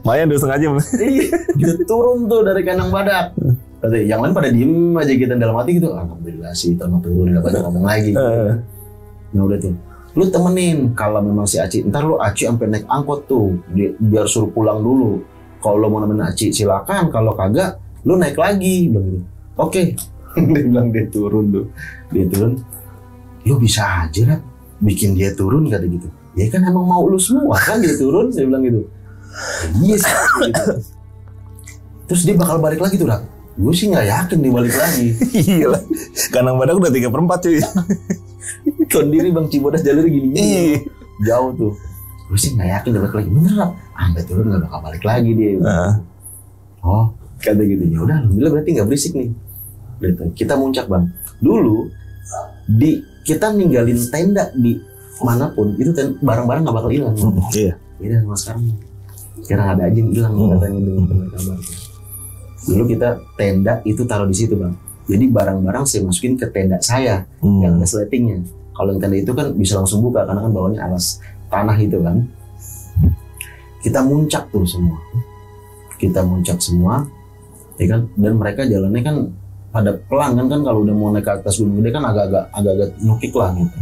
Mayan 2,5 jam. Iya, dia turun tuh dari kandang badak. Katanya, yang lain pada diem aja kita dalam hati gitu. Alhamdulillah sih, tanah turun gak pada ngomong lagi. Nah udah tuh, lu temenin. Kalau memang si Aci, ntar lu Aci sampai naik angkot tuh, biar suruh pulang dulu. Kalau lu mau nemenin Aci silakan. Kalau kagak, lu naik lagi. Bilang gitu. Oke. Dia bilang dia turun tuh, dia turun. Lu bisa aja Rap bikin dia turun kata gitu. Ya kan emang mau lu semua kan dia turun. Saya bilang gitu. Yes, gitu. Terus dia bakal balik lagi tuh Rap. Gue sih nggak yakin dia balik lagi. Gila, kandang badak udah 3/4 cuy. Kondiri Bang Cibodas jalur gini. Jauh tuh. Gue sih nggak yakin dia balik lagi. Bener Rap. Sampai turun nggak bakal balik lagi dia. Oh, kata gitu. Ya udah, alhamdulillah berarti nggak berisik nih. Gitu. Kita muncak Bang. Dulu kita ninggalin tenda di manapun itu barang-barang nggak bakal hilang. Iya. Beda sama sekarang ada aja yang hilang katanya dengan kabar. Dulu kita tenda itu taruh di situ Bang. Jadi barang-barang saya masukin ke tenda saya yang ada sletingnya. Kalau yang tenda itu kan bisa langsung buka karena kan bawahnya alas tanah itu kan. Kita muncak tuh semua. Kita muncak semua, ya kan? Dan mereka jalannya kan pada pelan kan kalau udah mau naik ke atas gunung gede kan agak-agak nukik lah gitu.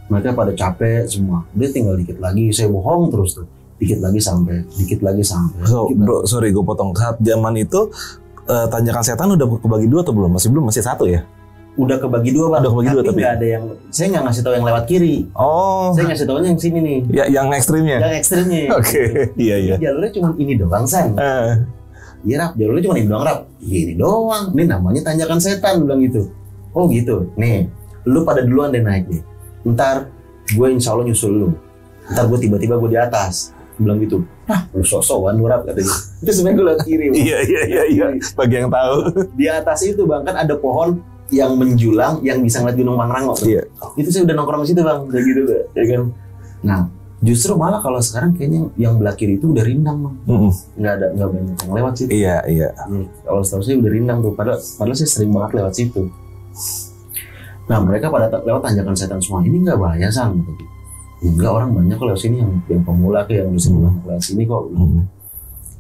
Mereka pada capek semua. Dia tinggal dikit lagi, saya bohong terus tuh. Dikit lagi sampai. So, bro, sorry gue potong. Saat zaman itu Tanjakan Setan udah kebagi 2 atau belum? Masih 1 ya? Udah kebagi 2 Bang. Udah kebagi 2 tapi nggak ada yang, saya nggak ngasih tahu yang lewat kiri. Oh. Saya ngasih tahunya yang sini nih. Ya, yang ekstrimnya. Yang ekstrimnya. Oke. Iya. Jalurnya cuma ini doang San. Iya Rap, jalurnya cuma ini doang Rap. Ini doang. Ini namanya Tanjakan Setan bilang gitu. Oh gitu. Nih, lu pada duluan deh naik deh. Ntar gue insya Allah nyusul lu. Ntar gue tiba-tiba gue di atas. Bilang gitu. Lu sok-sokan lu Rap katanya. Itu sebenarnya gue liat kiri. Iya. Bagi yang tahu. Di atas itu Bang kan ada pohon yang menjulang yang bisa ngeliat Gunung Pangrango. Iya. Itu saya udah nongkrong di situ Bang. Kayak gitu ya kan. Nah, justru malah kalau sekarang kayaknya yang belah kiri itu udah rindang Bang. Nggak banyak yang lewat situ. Iya. Kalau setahu saya udah rindang tuh. Padahal saya sering banget lewat situ. Nah mereka pada lewat Tanjakan Setan semua. Ini nggak bahaya Sang gitu. Enggak, orang banyak kok lewat sini yang pemula kayak yang udah banyak lewat sini kok.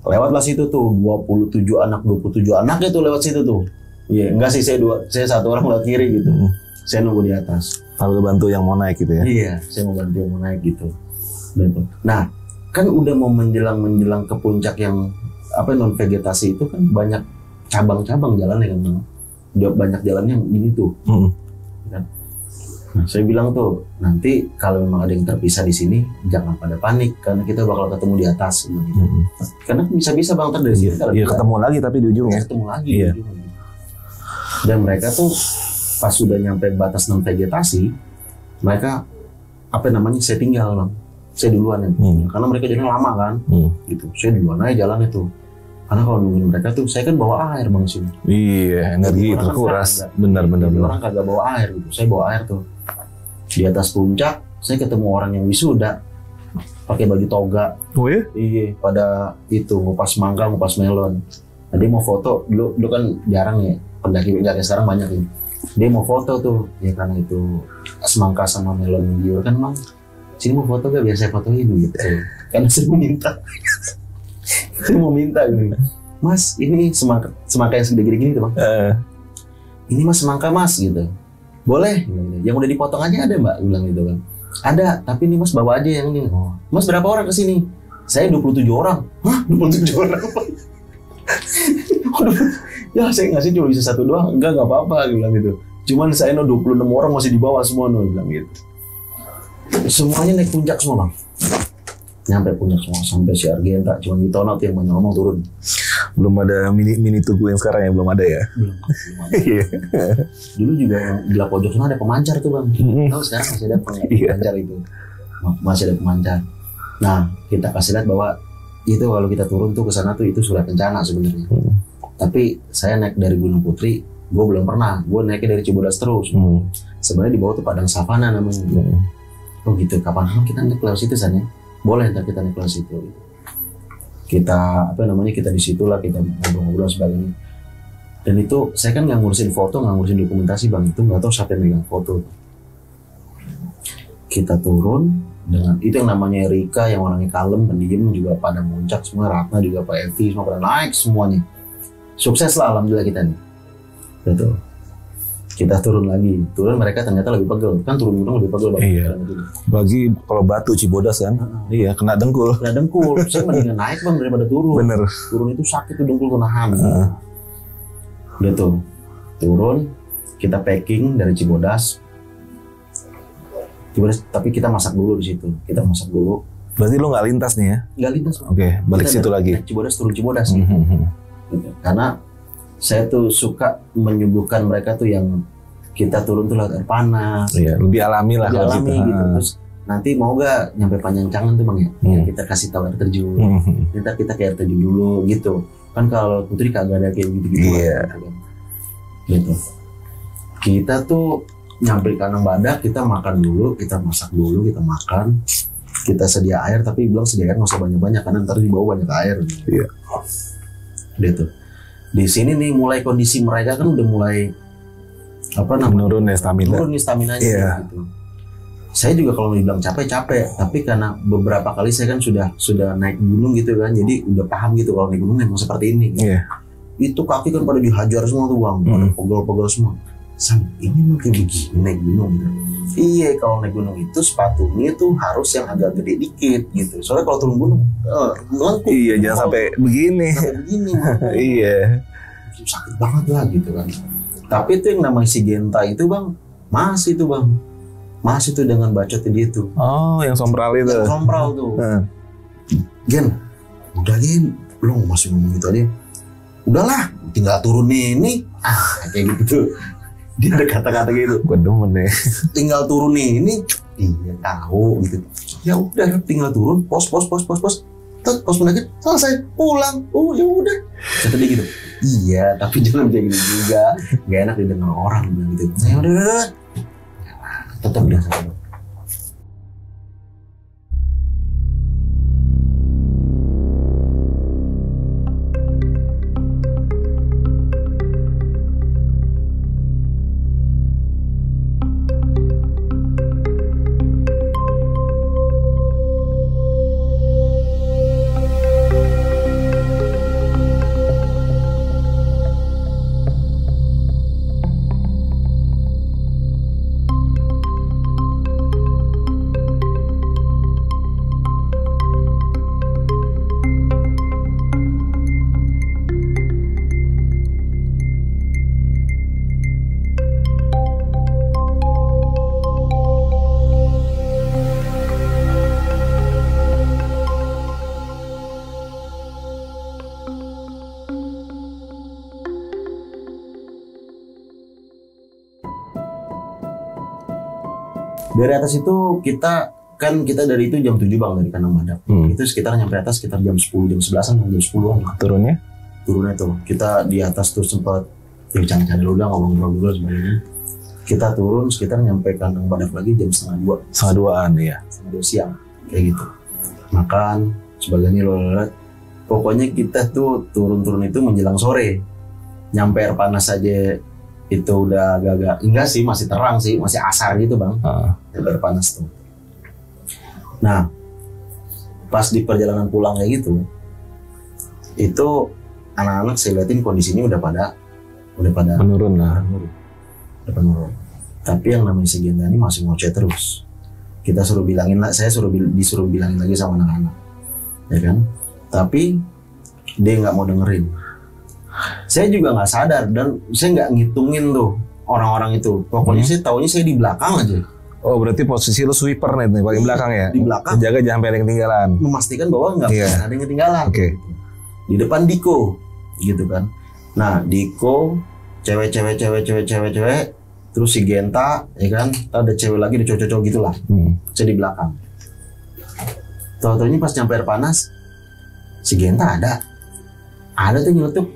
Lewatlah situ tuh 27 anak itu lewat situ tuh. Iya, enggak sih saya 1 orang lewat kiri gitu. Saya nunggu di atas. Lalu bantu yang mau naik gitu ya. Iya, saya mau bantu yang mau naik gitu. Nah, kan udah mau menjelang ke puncak yang non vegetasi itu kan banyak cabang-cabang jalannya kan. Banyak jalannya yang ini tuh. Kan? Nah, saya bilang tuh, nanti kalau memang ada yang terpisah di sini, jangan pada panik karena kita bakal ketemu di atas. Gitu. Karena bisa-bisa Bang dari sini. Iya, ketemu lagi tapi di ujungnya. Ketemu lagi di ujungnya. Dan mereka tuh pas sudah nyampe batas non vegetasi, mereka saya tinggal Bang. Saya duluan ya. Karena mereka jalan lama kan. Gitu. Saya duluan aja jalan itu. Karena kalau nungguin mereka tuh, saya kan bawa air Bang sini. Iya, energi terkuras. Benar. Orang kagak bawa air gitu. Saya bawa air tuh. Di atas puncak, saya ketemu orang yang wisuda pakai baju toga. Oh ya? Iya, pada itu ngupas mangga, ngupas melon. Nah, dia mau foto. Dulu kan jarang ya, pendaki sekarang banyak ya. Dia mau foto tuh, ya karena itu semangka sama melon giur kan Bang. Sini mau foto gak? Biar saya fotoin gitu. Karena saya mau minta. Saya mau minta gitu. Mas, ini semangka yang segede gini tuh Bang. Ini Mas semangka Mas gitu. Boleh, yang udah dipotong aja ada Mbak, bilang gitu kan. Ada, tapi nih Mas bawa aja yang ini. Mas berapa orang kesini? Saya 27 orang. Hah? 27 orang? Ya saya ngasih cuma bisa 1 doang. Enggak apa-apa, bilang gitu. Cuman saya 26 orang masih di bawah semua, bilang gitu. Semuanya naik puncak semua Bang. Nyampe puncak semua, sampai si Argenta. Cuma di Tonat yang banyak ngomong turun. Belum ada mini tugu yang sekarang ya, belum ada ya? Belum ada. Dulu juga yang di pojok sana ada pemancar tuh Bang. Tahu sekarang masih ada pemancar itu. Masih ada pemancar. Nah, kita kasih lihat bahwa itu kalau kita turun tuh ke sana tuh itu surat bencana sebenarnya. Tapi saya naik dari Gunung Putri, gue belum pernah. Gue naiknya dari Cibodas terus. Sebenarnya di bawah tuh Padang Savana namanya. Oh gitu, kapan kita naik lewat situ sana? Boleh ntar kita naik lewat situ. Kita kita di situ lah, kita ngobrol-ngobrol sebagainya. Dan itu saya kan nggak ngurusin foto, nggak ngurusin dokumentasi bang, itu nggak tahu siapa yang megang foto. Kita turun dengan itu yang namanya Rika yang orangnya kalem, pendiam juga pada muncak semua, Ratna juga Pak Evi semua pada naik semuanya. Sukses lah alhamdulillah kita nih. Betul. Kita turun lagi, turun mereka ternyata lebih pegel, kan turun gunung lebih pegel banget. Iya. Bagi kalau Batu Cibodas kan, iya kena dengkul. Kena dengkul, saya mendingan naik bang daripada turun. Bener. Turun itu sakit tuh dengkul tuh nahan. Udah tuh, turun, kita packing dari Cibodas, tapi kita masak dulu di situ. Kita masak dulu. Berarti lu nggak lintas nih ya? Nggak lintas. Oke, balik situ lagi. Cibodas turun Cibodas. Gitu. Karena saya tuh suka menyuguhkan mereka tuh yang kita turun tuh lewat air panas. Iya, lebih alami lah. Lebih alami gitu. Terus nanti mau gak nyampe Panjangcangan tuh bang ya? Kita kasih tahu air terjun. Ntar kita ke air terjun dulu gitu. Kan kalau Putri kagak ada kayak gitu-gitu. Iya. Gitu. Kita tuh nyampe di kandang badak, kita makan dulu, kita masak dulu, kita makan, kita sedia air, tapi bilang sedia air nggak usah banyak-banyak karena ntar di bawah banyak air. Iya. Gitu. Di sini nih mulai kondisi mereka kan udah mulai apa namanya? Menurun ya stamina. Menurun nih stamina-nya gitu. Saya juga kalau dibilang capek, tapi karena beberapa kali saya kan sudah naik gunung gitu kan, jadi udah paham gitu kalau naik gunung memang seperti ini. Gitu. Iya. Itu kaki kan pada dihajar semua tuh bang, pada pegel-pegel semua. Sam, ini emang kayak begini naik gunung gitu. Iya, kalau naik gunung itu sepatunya tuh harus yang agak gede dikit gitu. Soalnya kalau turun gunung, melengkung. Iya, jangan sampai begini. Sampai begini. Iya. Sakit banget lah gitu kan. Tapi itu yang namanya si Genta itu bang, masih tuh bang. Masih tuh dengan bacotnya dia tuh. Oh, yang sompral itu. Yang sompral tuh. Gen, udah Gen, lo masih ngomong gitu aja. Udahlah, tinggal turun ini. Kayak gitu. Dia ada kata-kata gitu. Gue demen deh. Tinggal turun ini. Iya tahu gitu. Ya udah, tinggal turun. Pos. Terus pos pendaki selesai pulang. Oh ya udah. Kata dia gitu. Iya, tapi jangan kayak gitu juga. Gak enak didengar orang bilang gitu. Ya udah. Tetap biasa. Dari atas itu kita dari itu jam 7 bang dari kandang badak. Itu sekitar nyampe atas sekitar jam 10, jam 11-an, jam 10-an lah. Turunnya tuh kita di atas tuh sempat cari dulu udah ngobrol dulu sebagainya. Kita turun sekitar nyampe kandang badak lagi jam setengah 2. Setengah 2-an ya. Setengah 2 siang kayak gitu. Makan sebagainya loh. Pokoknya kita tuh turun itu menjelang sore. Nyampe air panas aja itu udah agak-agak enggak sih, masih terang sih, masih asar gitu bang. Air panas tuh. Nah pas di perjalanan pulang kayak gitu, itu anak-anak saya liatin kondisinya udah pada menurun lah. Udah menurun. Tapi yang namanya si Genta ini masih ngoceh terus. Kita suruh bilangin lah, disuruh bilangin lagi sama anak-anak, ya kan? Tapi dia nggak mau dengerin. Saya juga nggak sadar dan saya nggak ngitungin tuh orang-orang itu. Pokoknya saya taunya saya di belakang aja. Oh berarti posisi lu sweeper nih paling belakang ya? Di belakang. Jaga jangan sampai ada yang ketinggalan. Memastikan bahwa nggak ada yang ketinggalan. Oke. Di depan Diko, gitu kan. Nah Diko, cewek. Terus si Genta, ya kan. Ada cewek lagi, ada cowok-cowok gitulah. Saya di belakang. Tahu-tahunya pas nyampe air panas, si Genta ada tuh nyeletuk.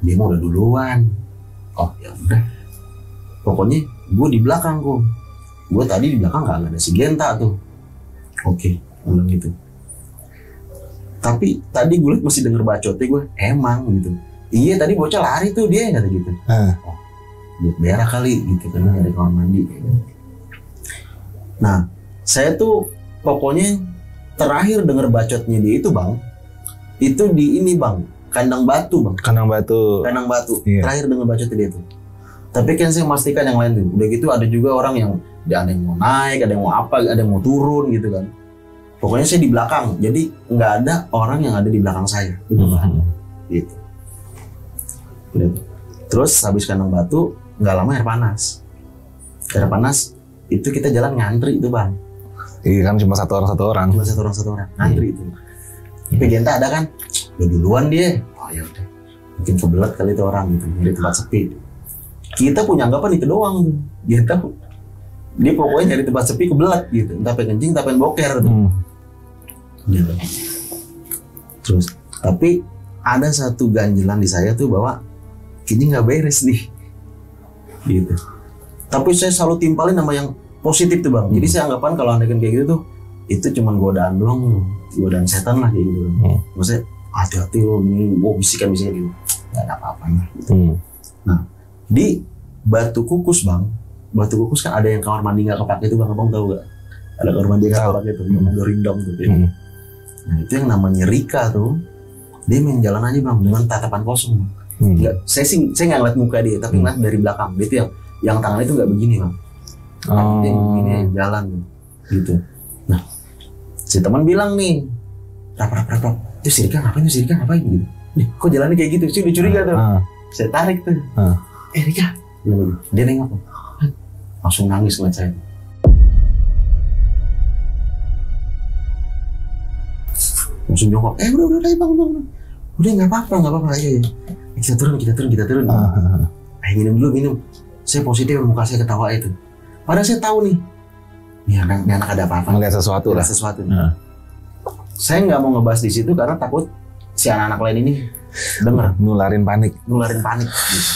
Dia mau udah duluan. Oh ya udah. Pokoknya gue di belakang kok. Gue tadi di belakang gak ada si Genta tuh. Oke, bilang gitu. Tapi tadi gue masih denger bacotnya gue. Emang gitu. iya tadi bocah lari tuh dia kata gitu. Oh, dia berak kali gitu kan nyari kamar mandi kayak gitu. Nah, saya tuh pokoknya terakhir denger bacotnya dia itu bang, itu di ini bang, kandang batu bang. Kandang batu. Iya. Terakhir denger bacotnya dia tuh. Tapi kan saya memastikan yang lain tuh. Udah gitu ada juga orang yang ada yang mau naik, ada yang mau apa, ada yang mau turun gitu kan. Pokoknya saya di belakang, jadi nggak ada orang yang ada di belakang saya. Gitu kan. Gitu. Udah. Terus habis kandang batu, nggak lama air panas. Air panas itu kita jalan ngantri itu bang. Iya kan cuma satu orang. Cuma satu orang ngantri itu. Tapi Genta ada kan, udah duluan dia. Oh ya udah, mungkin kebelet kali itu orang gitu, nyari tempat sepi. Kita punya anggapan itu doang tuh. Genta dia pokoknya nyari tempat sepi kebelet gitu. Entah pengen kencing, entah pengen boker tuh. Gitu. Terus, tapi ada satu ganjelan di saya tuh bahwa ini nggak beres nih. Gitu. Tapi saya selalu timpalin sama yang positif tuh bang. Jadi saya anggapan kalau andaikan kayak gitu tuh itu cuma godaan doang, godaan setan lah kayak gitu. Maksudnya hati-hati lo ini, bisikan gitu. Gak ada apa-apanya. Gitu. Nah di Batu Kukus bang, Batu Kukus kan ada yang kamar mandi nggak kepake itu bang, abang tahu gak? Ada kamar mandi nggak kepake tuh, yang udah rindong tuh. Nah itu yang namanya Rika tuh, dia main jalan aja bang dengan tatapan kosong. Nggak, saya nggak ngeliat muka dia, tapi ngeliat dari belakang. Dia tuh yang tangannya itu nggak begini bang. Dia begini jalan gitu. Nah si teman bilang nih, rap, itu si Rika ngapain gitu. Nih, kok jalannya kayak gitu sih, udah curiga tuh. Saya tarik tuh. Rika, dia nengok, langsung nangis ngeliat saya. Langsung jongkok, udah bang, udah nggak apa-apa aja. Kita turun. Minum dulu. Saya positif, muka saya ketawa itu. Padahal saya tahu nih anak ada apa-apa. Ngeliat sesuatu. Saya nggak mau ngebahas di situ karena takut si anak-anak lain ini dengar. Nularin panik. Gitu.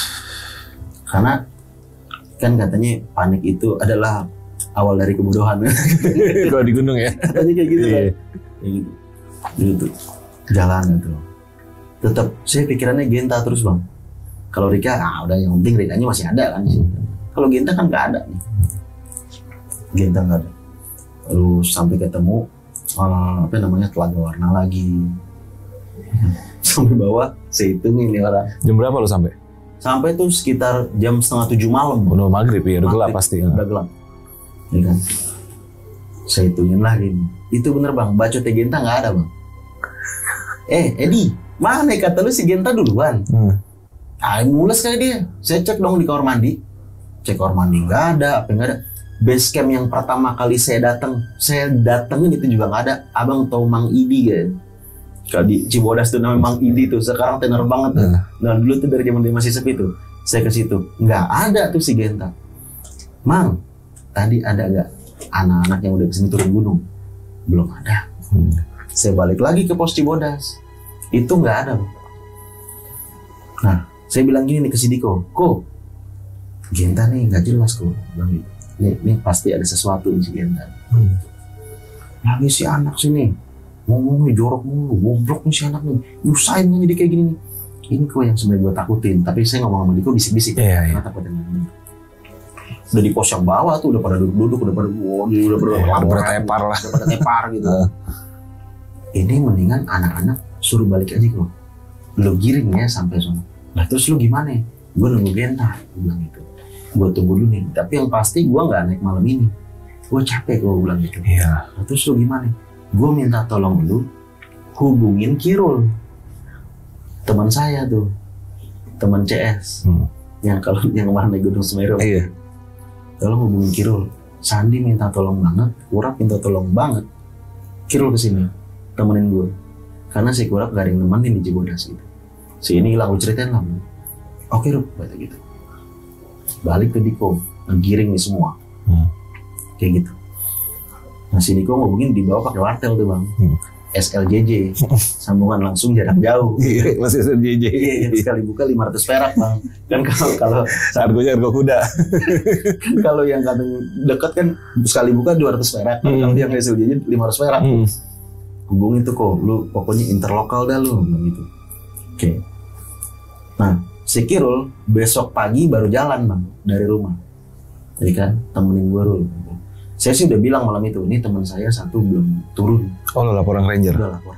Karena kan katanya panik itu adalah awal dari kebodohan. Kalau di gunung ya. Katanya kayak gitu kan. Gitu. Jalan itu. Tetap saya pikirannya Genta terus bang. Kalau Rika, udah yang penting Rikanya masih ada kan di situ. Kalau Genta kan nggak ada nih. Genta nggak ada. Terus sampai ketemu Telaga Warna lagi. Sampai bawah, saya hitungin nih orang. Jam berapa lu sampai? Sampai tuh sekitar jam 6:30 malam. Udah maghrib ya, udah gelap pasti. Udah gelap. Ya kan? Saya hitungin lagi nih. Itu bener bang, bacotnya Genta nggak ada bang. Edi, mana kata lu si Genta duluan? Mules kali dia. Saya cek dong di kamar mandi. Cek kamar mandi nggak ada, apa nggak ada. Base camp yang pertama kali saya datengin itu juga nggak ada. Abang tahu Mang Idi kan? Kalau di Cibodas tuh namanya Mang Idi tuh. Sekarang tenar banget tuh. Nah dulu tuh dari zaman dia masih sepi tuh. Saya ke situ, nggak ada tuh si Genta. Mang, tadi ada nggak anak-anak yang udah kesini turun gunung? Belum ada. Saya balik lagi ke pos Cibodas. Itu nggak ada. Nah, saya bilang gini nih ke si Diko, kok Genta nih nggak jelas kok. Bilang gitu. Ini pasti ada sesuatu di si Genta. Lagi si anak sini ngomongnya jorok mulu, goblok nih si anak nih, nyusahin jadi kayak gini nih. Ini kok yang sebenarnya gue takutin. Tapi saya ngomong sama Diko bisik-bisik. Karena takutnya udah di pos yang bawah tuh udah pada duduk-duduk, udah pada tepar gitu. Ini mendingan anak-anak suruh balik aja kok. Lo giring ya sampai sana. Nah terus lu gimana? Gue nunggu Genta, gue bilang gitu. Gue tunggu dulu nih. Tapi yang pasti gue nggak naik malam ini. Gue capek gue bilang gitu. Nah, terus lu gimana? Gue minta tolong lu hubungin Kirul, teman saya tuh, teman CS, yang kemarin naik Gunung Semeru. Tolong hubungin Kirul. Sandi minta tolong banget, Kurap minta tolong banget. Kirul kesini, temenin gue. Karena si Kurap gak ada yang nemenin di Cibodas gitu. Si ini hilang, gue ceritain lah. Oke Rup, kata gitu. Balik ke Diko, ngegiring nih semua. Kayak gitu. Nah si Diko ngomongin di bawah pakai wartel tuh bang. SLJJ, sambungan langsung jarak jauh. Masih SLJJ. Iya, sekali buka 500 perak bang. Kan kalau harganya harga kuda. Kan kalau yang kadang dekat kan sekali buka 200 perak. Kalau yang SLJJ 500 perak. Hubungin tuh kok, lu pokoknya interlokal dah lu, gitu. Oke. Nah, si Kirul besok pagi baru jalan bang dari rumah. Jadi kan temenin gue Rul. Saya sih udah bilang malam itu, ini teman saya satu belum turun. Oh, lo laporan ke Ranger? Udah lapor.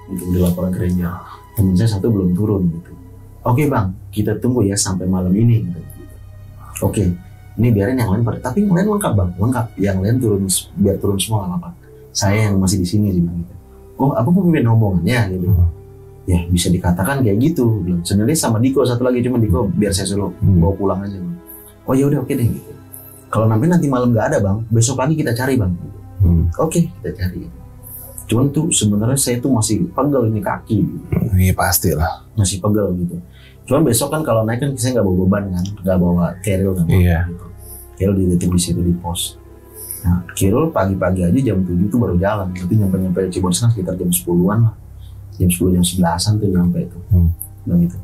Itu udah laporan ke Ranger. Teman saya satu belum turun gitu. Oke bang, kita tunggu ya sampai malam ini. Gitu. Oke, ini biarin yang lain pada. Tapi yang lain lengkap bang, lengkap. Yang lain turun, biar turun semua nggak apa-apa. Saya yang masih di sini sih bang. Gitu. Oh, apa pemimpin rombongannya gitu. Ya bisa dikatakan kayak gitu. Sebenarnya sama Diko satu lagi, cuma Diko biar saya suruh bawa pulang aja bang. Oh ya udah oke deh gitu. Kalau nanti malam nggak ada bang, besok pagi kita cari bang. Oke, kita cari. Cuman tuh sebenarnya saya tuh masih pegel ini kaki. Iya pasti lah. Masih pegel gitu. Cuman besok kan kalau naik kan saya nggak bawa beban kan, nggak bawa carrier kan. Iya. Gitu. Carrier dititip di situ di pos. Nah, Kirul pagi-pagi aja jam 7 tuh baru jalan. Berarti nyampe Cibodas kan sekitar jam 10-an lah. Jam 10 jam 11-an tuh nyampe itu. Bang itu.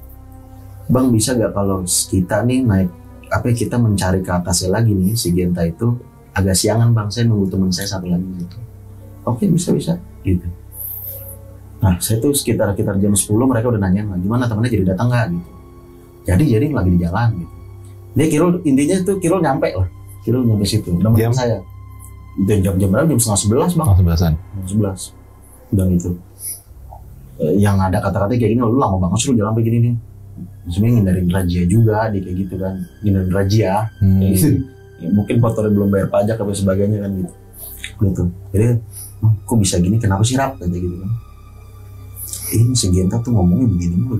Bang bisa gak kalau kita nih naik kita mencari ke atasnya lagi nih si Genta itu agak siangan bang, saya nunggu teman saya satu lagi gitu. Oke bisa gitu. Nah saya tuh sekitar jam 10 mereka udah nanya gimana temannya jadi datang nggak gitu. Jadi lagi di jalan gitu. Dia Kirul intinya itu Kirul nyampe situ. Nama saya. Jam berapa? Jam 10:30 bang. 11-an. Jam 11. Udah gitu. Yang ada kata-kata kayak gini, lu lama banget sih lu jalan begini nih. Sebenarnya ngindarin razia juga, dia kayak gitu kan, ngindarin razia. Ya, mungkin motornya belum bayar pajak atau sebagainya kan gitu. Jadi kok bisa gini? Kenapa sih Rap? Kata gitu kan. Ini si Genta tuh ngomongnya begini bu.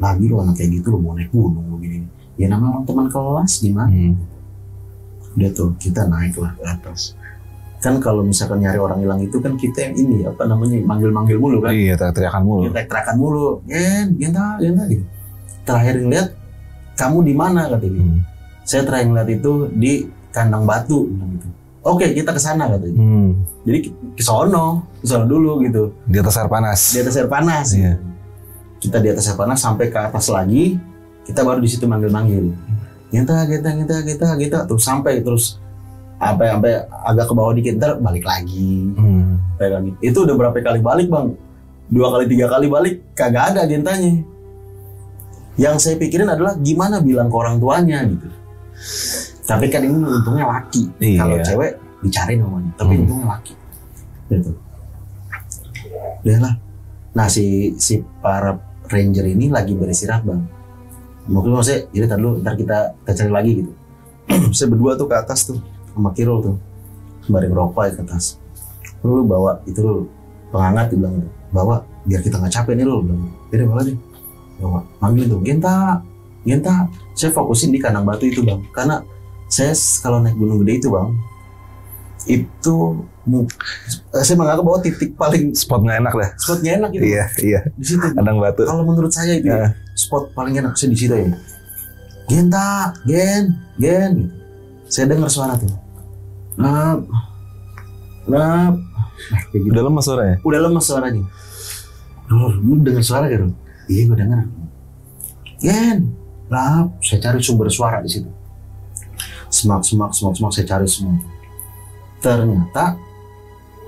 Lagi lo anak kayak gitu lo mau naik gunung lo gini. Ya namanya orang teman kelas gimana? Udah tuh kita naik lah ke atas. Kan kalau misalkan nyari orang hilang itu kan kita yang ini manggil mulu kan. Iya, teriakan mulu. Teriakan mulu. Genta gitu. Terakhir ngeliat kamu di mana katanya. Saya terakhir ngeliat itu di kandang batu gitu. Oke, kita ke sana katanya. Jadi ke sono dulu gitu. Di atas air panas. Iya. Kita di atas air panas sampai ke atas lagi, kita baru di situ manggil. Genta terus sampai sampai agak ke bawah dikit ntar balik lagi. Itu udah berapa kali balik bang? 2 kali 3 kali balik kagak ada Gentanya. Yang saya pikirin adalah gimana bilang ke orang tuanya gitu. Tapi kan ini untungnya laki. Kalau cewek dicari namanya, tapi untungnya laki. Gitu. Udah lah. Nah si para ranger ini lagi beristirahat bang. Mungkin maksudnya jadi ntar kita cari lagi gitu. Saya berdua tuh ke atas tuh sama Kirul tuh sembari ngerokok ya ke atas. Lu bawa itu lu penghangat dibilang itu. Bawa biar kita nggak capek nih lu bilang. Jadi bawa deh. Bawa manggil tuh Genta. Saya fokusin di kandang batu itu bang. Karena saya kalau naik gunung gede itu bang, itu saya menganggap bahwa titik paling spotnya enak dah. Spotnya enak gitu. Iya. Di situ. Kandang batu. Kalau menurut saya itu spot paling enak saya di situ ya. Genta, Gen. Gitu. Saya dengar suara tuh. Nap. Gitu. Udah lemas suaranya? Udah lemas suaranya. Lu dengar suara kan? Iya, gue dengar. Gen, Nap. Saya cari sumber suara di situ. Semak, saya cari semua. Ternyata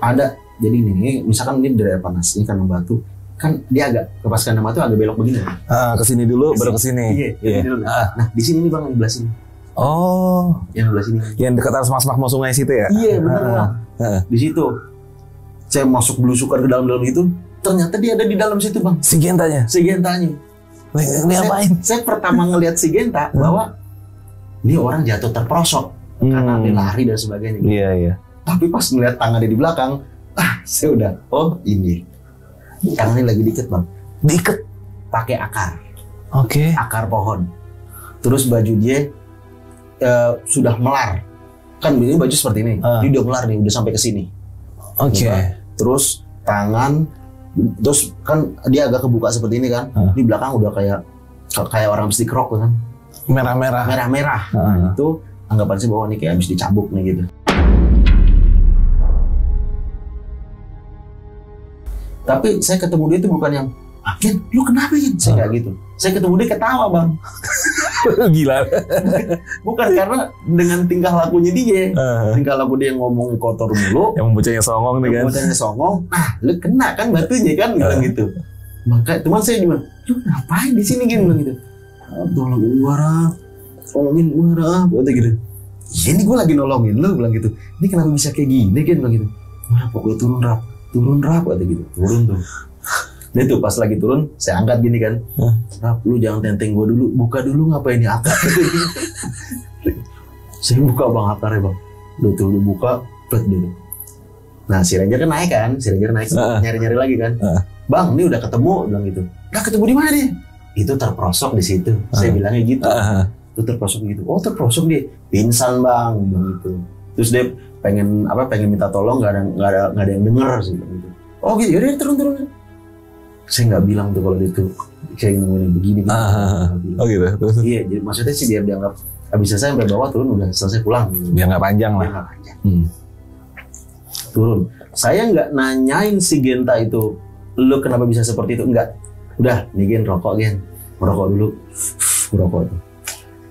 ada. Jadi ini, misalkan ini dari air panas, ini kandang batu. Kan dia agak pas kandang batu agak belok begini. Kesini dulu, baru kesini. Iya. Dulu. Nah, di sini nih bang, di belah sini. Oh, yang belah sini. Yang dekat atas makmur sungai situ ya? Iya benar bang. Di situ. Saya masuk belusukan ke dalam itu. Ternyata dia ada di dalam situ bang. Si Gentanya. Ngapain? Saya pertama ngelihat si Genta bahwa ini orang jatuh terperosok karena dia lari dan sebagainya. Iya. Tapi pas ngelihat tangannya di belakang, saya udah, ini tangannya lagi diikat bang. Diikat pakai akar. Oke. Akar pohon. Terus baju dia sudah melar. Kan ini baju seperti ini. Dia udah melar nih, udah sampai ke sini. Oke. Terus tangan, terus kan dia agak kebuka seperti ini kan. Di belakang udah kayak orang habis dikerok kan. Merah-merah. Nah, itu anggapan sih bahwa ini kayak habis dicambuk nih gitu. Tapi saya ketemu dia itu bukan yang, Gen, lu kenapa Gen? Saya nggak gitu. Saya ketemu dia ketawa bang. Gila. Bukan karena dengan tingkah lakunya dia. Tingkah laku dia yang ngomong kotor mulu. Yang bocahnya songong nih kan. Bocahnya songong. Lu kena kan batunya kan bilang gitu. Makanya teman saya gimana, lu ngapain di sini Gen bilang gitu. Tolongin gua Rap, tolongin gua Rap, kata gitu. Iya nih gue lagi nolongin lu bilang gitu. Ini kenapa bisa kayak gini Gen bilang gitu. Wah pokoknya turun Rap kata gitu. Turun tuh. Dia tuh pas lagi turun saya angkat gini kan. Rap lu jangan tenteng gue dulu, buka dulu ngapain ini akar. Saya buka bang akarnya bang. Lu buka, pet gitu. Nah si Ranger kan naik nyari-nyari lagi kan. Bang ini udah ketemu bilang gitu. Udah ketemu di mana dia? Itu terperosok di situ. Saya bilangnya gitu. Itu terperosok gitu. Oh terperosok dia pingsan bang bilang gitu. Terus dia pengen minta tolong nggak ada yang denger sih gitu. Oh gitu yaudah turun. Saya nggak bilang tuh kalau dia tuh kayak ngomongin begini. Oh gitu. Terus. Iya jadi maksudnya sih biar dianggap habis selesai sampai bawah turun udah selesai pulang gitu. Biar nggak panjang lah. Turun. Saya nggak nanyain si Genta itu, lu kenapa bisa seperti itu? Enggak. Udah, nih Gen rokok Gen. Merokok dulu. Merokok tuh.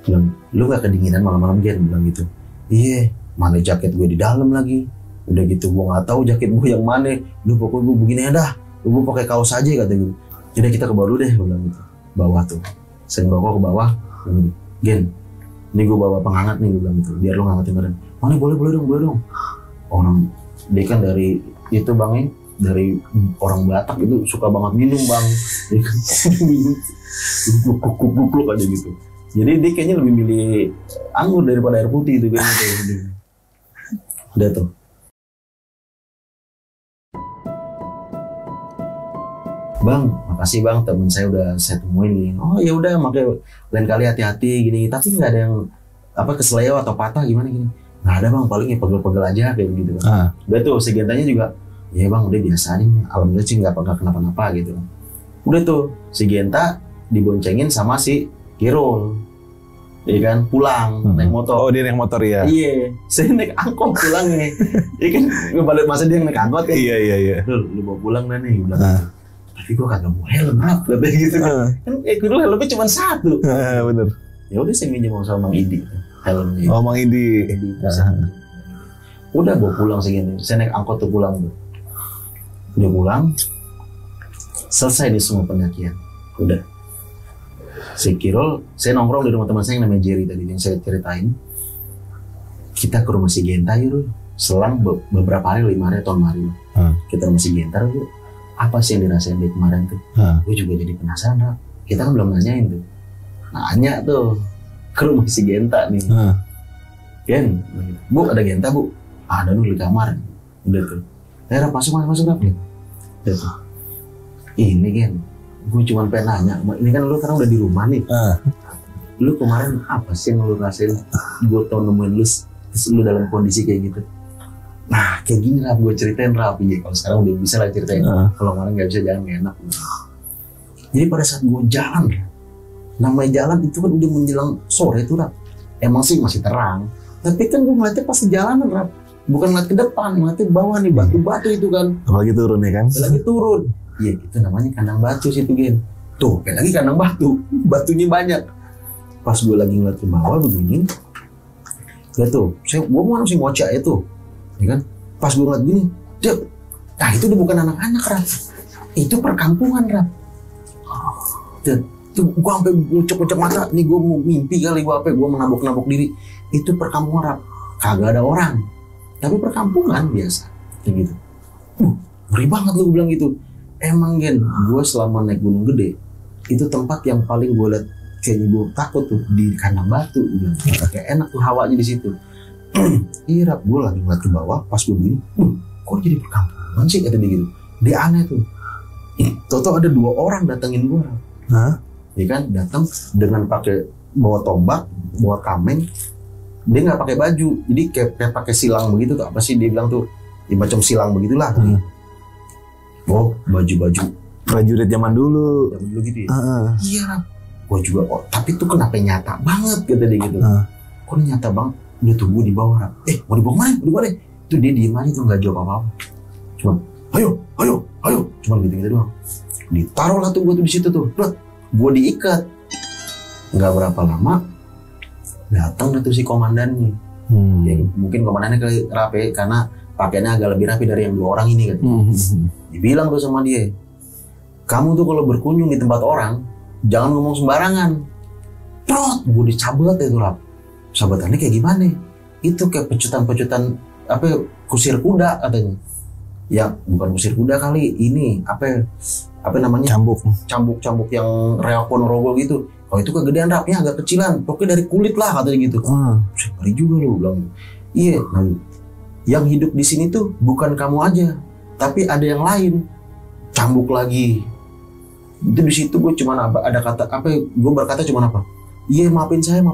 Bilang, lu nggak kedinginan malam-malam Gen? Bilang gitu. Iya, mana jaket gue di dalam lagi. Udah gitu, gue nggak tahu jaket gue yang mana. Lu pokoknya gue begini dah. Lu pakai kaos aja kata gitu. Jadi kita ke bawah dulu deh, gue bilang gitu. Bawah tuh. Saya ngerokok ke bawah. Gen, ini gue bawa penghangat nih, gue bilang gitu. Biar lu ngangetin badan. Mana boleh dong. Orang dia kan dari itu bang dari orang Batak itu suka banget minum bang, dia kan minum gluk aja gitu. Jadi dia kayaknya lebih milih anggur daripada air putih itu kan. Udah tuh. Bang, makasih bang, temen saya udah saya temuin nih. Oh ya udah, makanya lain kali hati-hati gini. Tapi nggak ada yang kesleo atau patah gimana gini. Nggak ada bang, paling pegel-pegel aja kayak gitu kan. Udah tuh si Gentanya juga, ya bang udah biasa nih, alhamdulillah sih nggak kenapa-napa gitu. Udah tuh si Genta diboncengin sama si Kirul, ya kan pulang naik motor. Oh dia naik motor ya? Iya, saya naik angkot pulangnya. Iya kan ngebalik masa dia naik angkot kan? Iya. Lu bawa pulang dah nih, bilang gitu. Tapi gua kagak mau helm katanya gitu kan. Kan Kirul helmnya cuma satu. Bener. Ya udah saya minjem sama Mang Idi. Helmnya. Oh Mang Idi. Udah bawa pulang segini. Saya naik angkot tuh pulang tuh. Udah pulang. Selesai nih semua pendakian. Udah. Si Kirol, saya nongkrong di rumah teman saya yang namanya Jerry tadi yang saya ceritain. Kita ke rumah si Genta yuk. Selang beberapa hari, 5 hari atau 6 hari. Kita rumah si Genta yuk. Apa sih yang dirasain dari kemarin tuh? Gue juga jadi penasaran. Rap. Kita kan belum nanyain tuh. Nanya tuh. Ke rumah si Genta nih. Gen, bu ada Genta bu? Ada dulu di kamar. Udah tuh. Masuk Rap. Udah tuh. Ini Gen, gue cuma pengen nanya. Ini kan lu sekarang udah di rumah nih. Lu kemarin apa sih yang lu rasain? Gue tau nemuin lu dalam kondisi kayak gitu. Nah kayak gini Rap, gue ceritain Rap. Iya kalau sekarang udah bisa lah ceritain. Kalau kemarin nggak bisa jangan gak enak. Jadi pada saat gue jalan, namanya jalan itu kan udah menjelang sore tuh Rap. Emang sih masih terang, tapi kan gue ngeliatnya pas di jalanan Rap. Bukan ngeliat ke depan, ngeliatnya bawah nih batu-batu itu kan. Apalagi turun ya kan? Lagi turun. Iya itu namanya kandang batu situ Gen. Tuh kayak lagi kandang batu, batunya banyak. Pas gue lagi ngeliat ke bawah begini, ya tuh, gue mau si ngocak itu, ya kan? Pas gue ngeliat gini, nah itu udah bukan anak-anak Rap. Itu perkampungan Rap. Tuh gue sampai ngucek-ngucek mata, nih gue mau mimpi kali gue menabok-nabok diri. Itu perkampungan Rap, kagak ada orang, tapi perkampungan biasa, kayak gitu. Ngeri banget lu bilang gitu. Emang Gen, gue selama naik Gunung Gede, itu tempat yang paling gue liat kayaknya gue takut tuh di kandang batu. Kayak enak tuh hawanya di situ. Iya Rap, gue lagi ngeliat ke bawah, pas gue begini, kok jadi perkampungan sih kata dia gitu. Dia aneh tuh. Toto ada 2 orang datengin gue Rap. Ya kan, datang dengan pakai bawa tombak, bawa tameng. Dia nggak pakai baju, jadi kayak pakai silang begitu tuh. Apa sih dia bilang tuh? Ya, macam silang begitulah. Oh, baju-baju prajurit zaman dulu. Zaman dulu gitu ya? Iya Rap. Gue juga, tapi tuh kenapa nyata banget kata dia gitu. Kok nyata banget? Dia tunggu di bawah Rap. Mau dibawa kemana? Itu dia diem aja tuh, gak jawab apa-apa. Cuma, ayo. Cuma gitu-gitu doang. Ditaruh lah tuh gue tuh di situ tuh. Gue diikat. Gak berapa lama, datang tuh si komandannya. Ya, mungkin komandannya kali rapi karena pakainya agak lebih rapi dari yang 2 orang ini kan. Dibilang tuh sama dia, kamu tuh kalau berkunjung di tempat orang jangan ngomong sembarangan. Trot, gue dicabut itu Rap. Sabatannya kayak gimana? Itu kayak pecutan-pecutan apa kusir kuda katanya. Ya bukan kusir kuda kali, ini apa namanya? Cambuk yang reok Ponorogo gitu. Oh itu kegedean Rapnya agak kecilan, pokoknya dari kulit lah katanya gitu. Ngeri juga lo bilang. Iya, nah, yang hidup di sini tuh bukan kamu aja, tapi ada yang lain. Cambuk lagi. Itu di situ gue cuman ada kata apa? Gue berkata cuman apa? Iya maafin saya.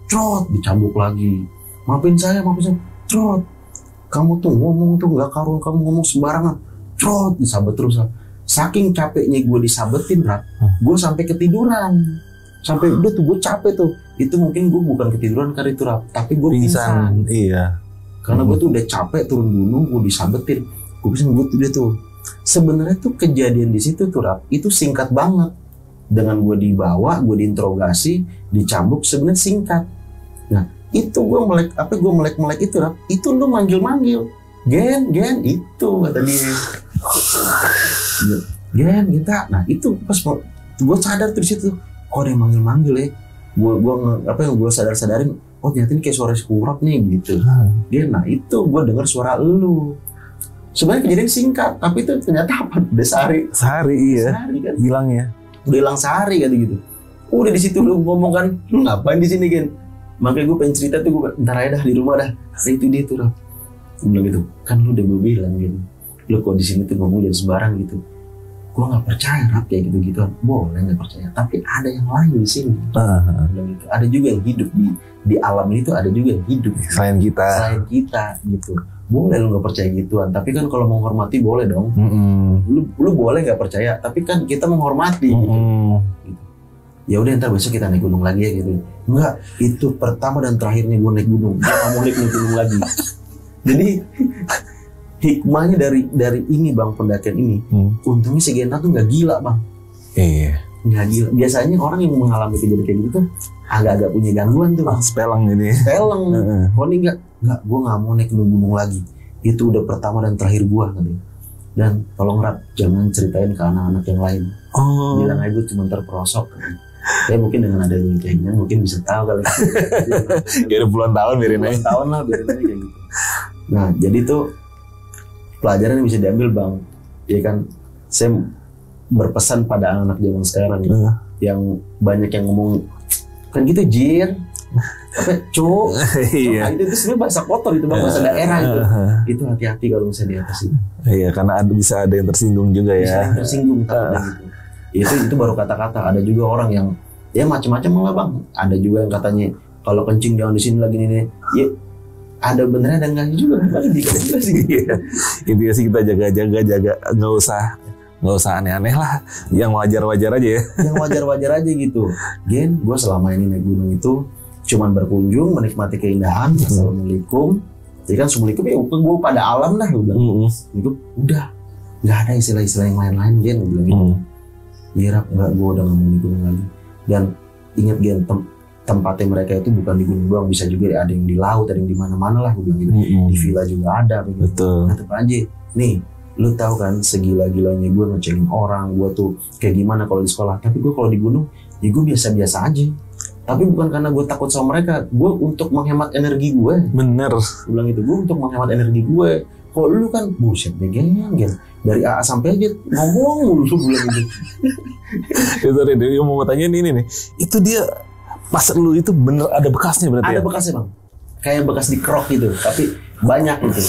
Trot, dicambuk lagi. Maafin saya. Trot. Kamu tuh ngomong tuh nggak karuan, kamu ngomong sembarangan. Trot, disabet terus. Saking capeknya gue disabetin, Rap, gue sampai ketiduran. Sampai udah tuh gue capek tuh. Itu mungkin gue bukan ketiduran kali itu Rap, tapi gue pingsan. Iya. Karena gue tuh udah capek turun gunung, gue disabetin. Gue pingsan, gue tuh. Sebenarnya tuh kejadian di situ tuh Rap, itu singkat banget. Dengan gue dibawa, gue diinterogasi, dicambuk, sebenarnya singkat. Nah, itu gue melek itu Rap, itu lu manggil-manggil. Gen, itu kata dia. Gen, kita. Nah, itu pas gue sadar tuh di situ. Oh, ada yang manggil-manggil ya. Gue sadar-sadarin, oh ternyata ini kayak suara kurap nih gitu. Gen, nah itu gue dengar suara lu. Sebenarnya kejadian singkat, tapi itu ternyata apa? Udah sehari iya. Sehari kan. Hilang ya. Udah hilang sehari kan gitu. Udah di situ lu ngomong kan, lu ngapain di sini Gen? Makanya gue pengen cerita tuh, gue ntar aja dah di rumah dah. Itu dia tuh Rap. Gue bilang gitu, kan lu udah gue bilang Gen, lu kok di sini tuh ngomong jangan sembarang gitu. Gue nggak percaya Rap kayak gitu-gituan. Boleh nggak percaya, tapi ada yang lain di sini. Gitu. Ada juga yang hidup di alam ini tuh, ada juga yang hidup selain kita gitu. Boleh lu nggak percaya gituan, tapi kan kalau menghormati boleh dong. Lu boleh nggak percaya, tapi kan kita menghormati. Gitu. Ya udah ntar besok kita naik gunung lagi ya gitu. Enggak, itu pertama dan terakhirnya gue naik gunung. Gue nggak mau naik gunung lagi. Jadi hikmahnya dari ini Bang, pendakian ini. Untungnya si Genta tuh nggak gila Bang. Iya. Nggak gila. Biasanya orang yang mengalami kejadian kayak gitu tuh agak-agak punya gangguan tuh. Speleng ini. Speleng. Kok ini nggak, gue nggak mau naik gunung lagi. Itu udah pertama dan terakhir gue katanya. Dan tolong Rap, jangan ceritain ke anak-anak yang lain. Bilang aja gue cuma terperosok. Ya mungkin dengan adanya kayak mungkin bisa tahu kali. Ya udah puluhan tahun biarin aja. Puluhan tahun lah biarin aja kayak gitu. Nah jadi tuh pelajaran yang bisa diambil Bang, ya kan, saya berpesan pada anak-anak zaman sekarang yang banyak yang ngomong kan gitu Jir, apa cuk, iya. Itu sebenarnya bahasa kotor itu Bang, bahasa daerah itu hati-hati kalau misalnya di atas itu. Iya, karena bisa ada yang tersinggung juga ya. Bisa yang tersinggung gitu. Itu baru kata-kata. Ada juga orang yang ya macam-macam lah Bang. Ada juga yang katanya kalau kencing jangan di sini lagi nih. Ya ada benernya ada enggaknya juga. Intinya sih kita jaga, nggak usah aneh-aneh lah. Yang wajar-wajar aja ya. Yang wajar-wajar aja gitu. Gen, gue selama ini naik gunung itu cuman berkunjung, menikmati keindahan. Assalamualaikum. Jadi kan assalamualaikum ya gue pada alam dah. Gue bilang itu udah nggak ada istilah-istilah yang lain-lain Gen. Gue bilang gitu. Iya Rap, nggak, gue udah nggak mau di gunung lagi. Dan ingat Gen, tempatnya mereka itu bukan di gunung doang, bisa juga ada yang di laut, ada yang di mana-mana lah. Gue bilang gitu. Di villa juga ada. Betul. Tetap aja. Nih, lu tahu kan segila-gilanya gue ngecengin orang, gue tuh kayak gimana kalau di sekolah. Tapi gue kalau di gunung, ya gue biasa-biasa aja. Tapi bukan karena gue takut sama mereka, gue untuk menghemat energi gue. Bener. Gue bilang gitu, gue untuk menghemat energi gue. Kalau lu kan buset deh Gen. Dari A sampai aja ngomong lu bilang gitu. Sorry, dia mau tanya ini nih. Itu dia pas lu itu bener ada bekasnya berarti? Ada bekasnya Bang. Kayak bekas dikerok gitu, tapi banyak gitu.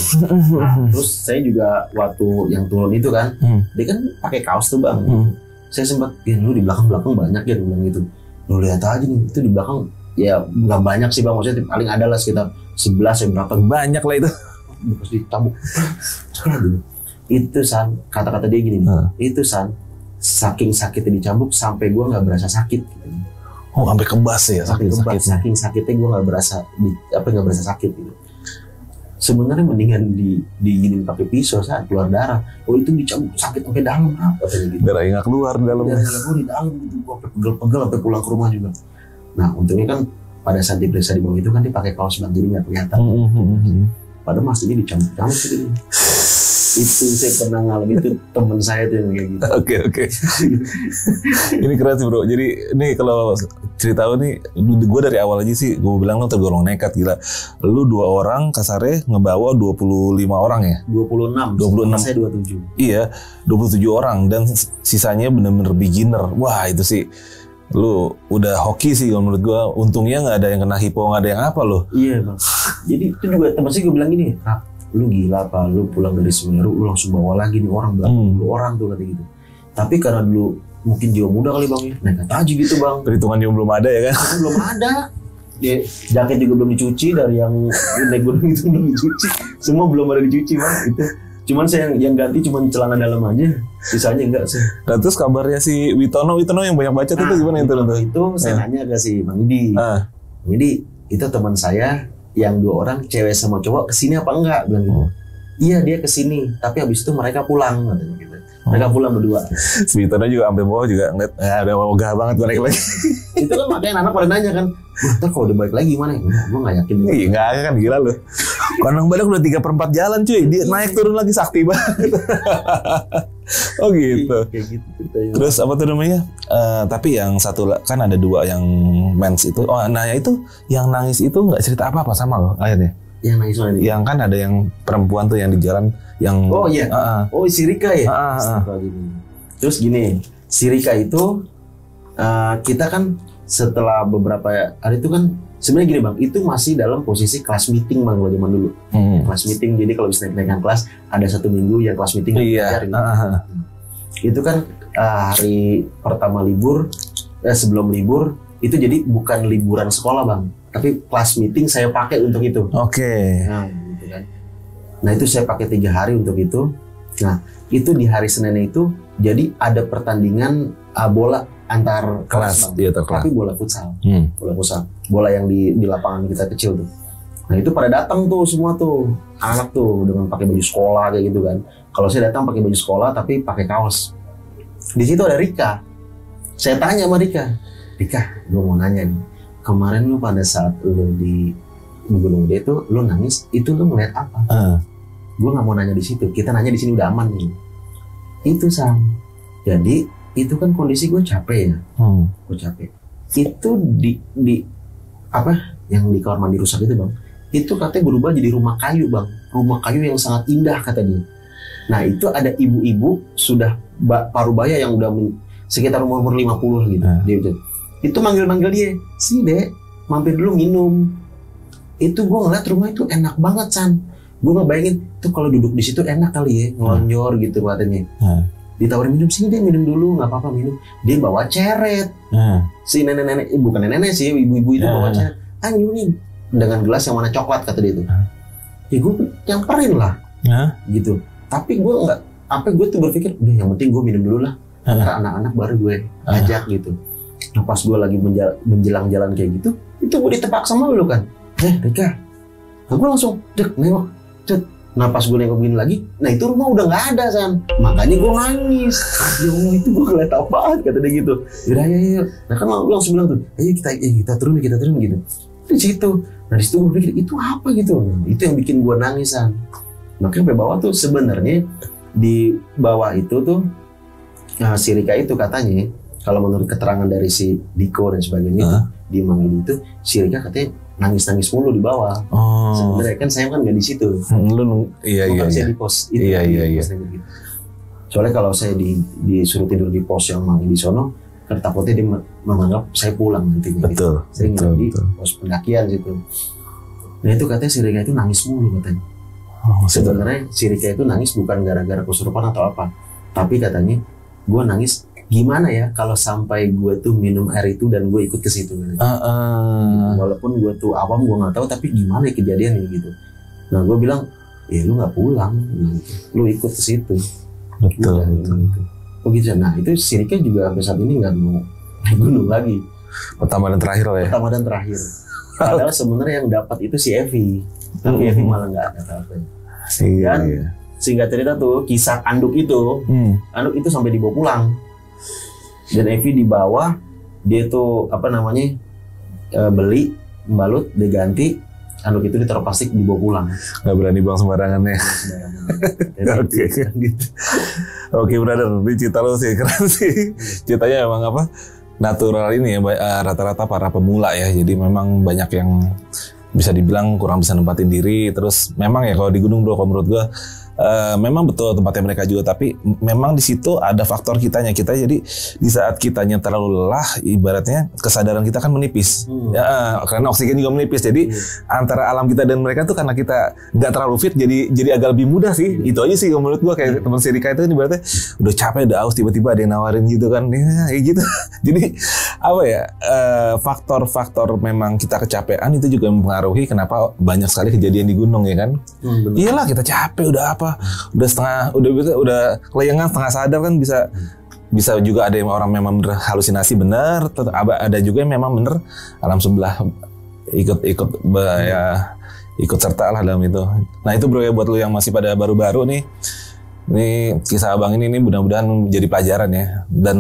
Nah, terus saya juga waktu yang turun itu kan, dia kan pakai kaos tuh Bang. Saya sempat, Gen, lu di belakang banyak ya, bilang gitu. Lu lihat aja nih, itu di belakang ya nggak banyak sih Bang, maksudnya paling ada lah sekitar 11 ya berapa. Banyak lah itu. Bekas dicambuk. Itu San, kata-kata dia gini nih. Itu San, saking sakitnya dicambuk sampai gue nggak berasa sakit. Oh, sampai kebas ya, saking sakitnya gue nggak berasa sakit gitu. Sebenarnya mendingan diginin pakai pisau saat keluar darah. Oh itu dicambuk sakit sampai dalam apa gitu. Darahnya nggak keluar di dalam. Darahnya nggak keluar di dalam gitu. Gue pegel-pegel sampai pulang ke rumah juga. Nah untungnya kan pada saat diperiksa di bawah itu kan dia pakai kaos Bang, jadi nggak kelihatan. Padahal masih ini dicambuk gitu. Itu saya pernah ngalamin, itu teman saya tuh yang kayak gitu. Oke. Ini keren sih bro. Jadi ini kalau cerita lu nih, gue dari awal aja sih gue bilang lu tergolong nekat, gila. Lu 2 orang kasarnya ngebawa 25 orang ya? 26. Saya 27. Iya, 27 orang dan sisanya bener-bener beginner. Wah itu sih, lu udah hoki sih kalau menurut gue. Untungnya nggak ada yang kena hipo, nggak ada yang apa lo. Iya bang. Jadi itu juga teman saya gue bilang gini, lu gila apa, lu pulang dari Semeru lu langsung bawa lagi nih orang, 80 orang tuh kata gitu. Tapi karena dulu mungkin jiwa muda kali bang ya, nekat aja gitu bang. Perhitungan juga belum ada ya kan? Belum ada. Ya, jaket juga belum dicuci, dari yang naik gunung itu belum dicuci, semua belum ada dicuci bang. Itu cuman saya yang ganti cuman celana dalam aja, sisanya enggak sih. Nah terus kabarnya si Witono yang banyak bacot itu gimana itu saya nanya ke si Bang Idi. Bang Idi, itu teman saya yang 2 orang cewek sama cowok kesini apa enggak, bilang gitu. Iya dia kesini, tapi habis itu mereka pulang katanya gitu. Mereka pulang berdua. Si Witono juga sampai bawah juga ngeliat, udah ogah banget balik lagi. Itu kan makanya anak pada nanya kan, ntar kalau udah balik lagi gimana? Gue nggak yakin. Iya nggak kan, gila loh. Kandang Badak udah 3/4 jalan cuy, dia naik turun lagi sakti banget. Oh gitu. Kayak gitu ceritanya. Terus apa tuh namanya? Tapi yang satu kan ada 2 yang mens itu. Oh, nah itu yang nangis itu nggak cerita apa-apa sama lo akhirnya. Yang nangis mana? Yang kan ada yang perempuan tuh yang di jalan yang. Oh iya. Oh si Rika ya. Terus gini, si Rika itu kita kan setelah beberapa hari itu kan sebenarnya gini bang, itu masih dalam posisi kelas meeting bang, kalau zaman dulu. Kelas meeting, jadi kalau bisa naik-naikan kelas ada 1 minggu yang kelas meeting. Iya. Itu kan hari pertama libur, sebelum libur itu jadi bukan liburan sekolah bang, tapi kelas meeting saya pakai untuk itu. Oke. Nah, gitu kan. Nah itu saya pakai 3 hari untuk itu. Nah itu di hari Senin itu jadi ada pertandingan bola antar kelas, tapi bola futsal. Bola futsal, bola yang di lapangan kita kecil tuh. Nah itu pada datang tuh semua tuh anak tuh dengan pakai baju sekolah kayak gitu kan. Kalau saya datang pakai baju sekolah tapi pakai kaos. Di situ ada Rika. Saya tanya sama Rika, gue mau nanya nih, kemarin lu pada saat lu di Gunung Gede itu lu nangis, itu lu ngeliat apa? Gue nggak mau nanya di situ, kita nanya di sini udah aman nih. Itu Sam. Jadi itu kan kondisi gue capek ya, gue capek. Itu di apa yang di kamar mandi rusak itu bang, itu katanya berubah jadi rumah kayu bang, rumah kayu yang sangat indah kata dia. Nah itu ada ibu-ibu sudah parubaya yang udah sekitar umur 50 gitu. Dia itu manggil dia, sini dek, mampir dulu minum. Itu gue ngeliat rumah itu enak banget San. Gue ngebayangin tuh kalau duduk di situ enak kali ya, ngelonjor gitu katanya. Ditawarin minum, sini deh minum dulu, nggak apa-apa minum. Dia bawa ceret. Si nenek-nenek, bukan nenek-nenek sih, ibu-ibu itu bawa ceret. Minum nih dengan gelas yang warna coklat kata dia itu. Ya gue nyamperin lah, gitu. Tapi gue nggak, gue tuh berpikir, udah yang penting gue minum dulu lah. Karena anak-anak baru gue ajak gitu. Nah pas gue lagi menjelang jalan kayak gitu, itu gue ditebak sama lu kan. Rika. Nah gue langsung nengok. Nah pas gue nengok gini lagi, nah itu rumah udah nggak ada San. Makanya gue nangis. Ya Allah itu gue ngeliat apaan kata dia gitu. Yaudah ya. Nah kan lu langsung bilang tuh, ayo kita turun gitu. Di situ. Nah di situ gue pikir itu apa gitu. Nah, itu yang bikin gue nangis San. Makanya sampai bawah tuh sebenarnya di bawah itu tuh si Rika itu katanya, kalau menurut keterangan dari si Diko dan sebagainya itu, di Mangili itu si Rika katanya nangis mulu di bawah. Sebenarnya kan saya kan nggak di situ. Iya. Saya di pos itu. Iya. Gitu. Soalnya kalau saya disuruh tidur di pos yang Mangili di sono, kan takutnya dia menganggap saya pulang nantinya. Betul. Gitu. Saya nggak di pos pendakian situ. Nah itu katanya si Rika itu nangis mulu katanya. Sebenarnya si Rika itu nangis bukan gara-gara kesurupan atau apa, tapi katanya gue nangis gimana ya kalau sampai gue tuh minum air itu dan gue ikut ke situ. Walaupun gue tuh awam, gue nggak tahu, tapi gimana ya kejadiannya gitu. Nah gue bilang, ya lu nggak pulang, lu ikut ke situ. Betul. Oh gitu. Nah itu si Rika juga sampai saat ini nggak mau naik gunung lagi. Pertama dan terakhir lah ya. Pertama dan terakhir. Padahal sebenarnya yang dapat itu si Evi, tapi Evi malah nggak ada apa-apa. Dan singkat cerita tuh kisah anduk itu sampai dibawa pulang. Dan Evi dibawa, dia tuh beli, membalut, diganti, anduk itu ditaruh plastik dibawa pulang. Nggak berani buang sembarangan ya. Oke. Gitu. Oke brother, ini cerita lo sih keren sih. Ceritanya emang apa? Natural ini ya, rata-rata para pemula ya. Jadi memang banyak yang bisa dibilang kurang bisa nempatin diri. Terus memang ya kalau di gunung bro, kalau menurut gue memang betul tempatnya mereka juga, tapi memang di situ ada faktor kitanya. Kita jadi di saat kitanya terlalu lelah, ibaratnya kesadaran kita kan menipis. Ya, karena oksigen juga menipis. Jadi antara alam kita dan mereka tuh karena kita nggak terlalu fit, jadi agak lebih mudah sih. Itu aja sih menurut gua. Kayak teman si Rika itu ibaratnya udah capek, udah aus, tiba-tiba ada yang nawarin gitu kan, ya kayak gitu. Jadi apa ya, faktor-faktor memang kita kecapean itu juga mempengaruhi kenapa banyak sekali kejadian di gunung ya kan. Iyalah kita capek udah apa, udah setengah, udah kelayangan, setengah sadar kan, bisa juga ada yang orang memang bener halusinasi bener, ada juga yang memang bener alam sebelah ikut serta lah dalam itu. Nah itu bro ya, buat lu yang masih pada baru-baru nih, ini kisah abang ini mudah-mudahan menjadi pelajaran ya. Dan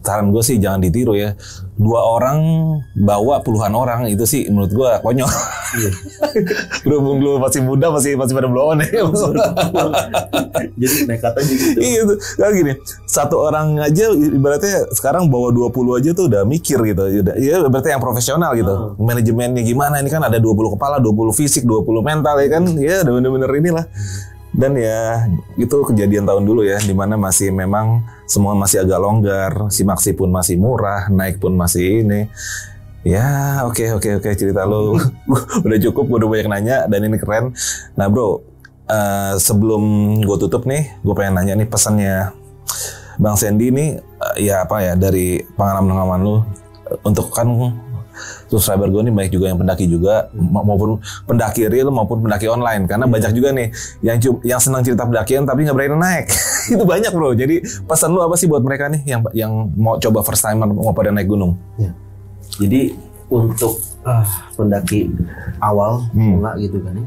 saran gue sih jangan ditiru ya. 2 orang bawa puluhan orang, itu sih menurut gue konyol. Berhubung lu masih muda, masih pada blow on ya. Jadi nekat aja gitu. Iya tuh. Kan gini, 1 orang aja ibaratnya sekarang bawa 20 aja tuh udah mikir gitu. Ya berarti yang profesional gitu. Manajemennya gimana, ini kan ada 20 kepala, 20 fisik, 20 mental ya kan. Ya udah bener-bener inilah. Dan ya itu kejadian tahun dulu ya, dimana masih memang semua masih agak longgar, simaksi pun masih murah, naik pun masih ini. Ya oke cerita lo udah cukup, gue udah banyak nanya dan ini keren. Nah bro, sebelum gue tutup nih, gue pengen nanya nih pesannya Bang Sandy nih, ya apa ya dari pengalaman lo untuk kan subscriber gue nih banyak juga yang pendaki juga, maupun pendaki real maupun pendaki online, karena banyak juga nih yang senang cerita pendakian tapi nggak berani naik. Itu banyak bro. Jadi pesan lu apa sih buat mereka nih yang mau coba first timer mau pada naik gunung? Ya. Jadi untuk pendaki awal mulai gitu kan ya.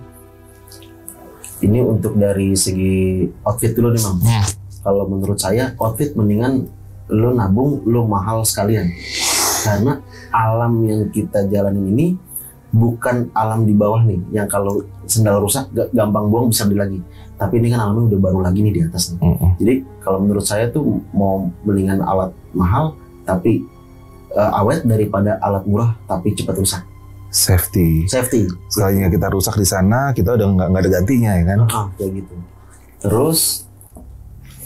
Ini untuk dari segi outfit dulu nih Mam. Kalau menurut saya outfit mendingan lu nabung, lu mahal sekalian. Karena alam yang kita jalanin ini bukan alam di bawah nih, yang kalau sendal rusak gampang buang bisa beli lagi. Tapi ini kan alamnya udah baru lagi nih di atas nih. Jadi kalau menurut saya tuh mau mendingan alat mahal tapi awet daripada alat murah tapi cepat rusak. Safety. Sekalinya kita rusak di sana, kita udah nggak ada gantinya ya kan? Kayak gitu. Terus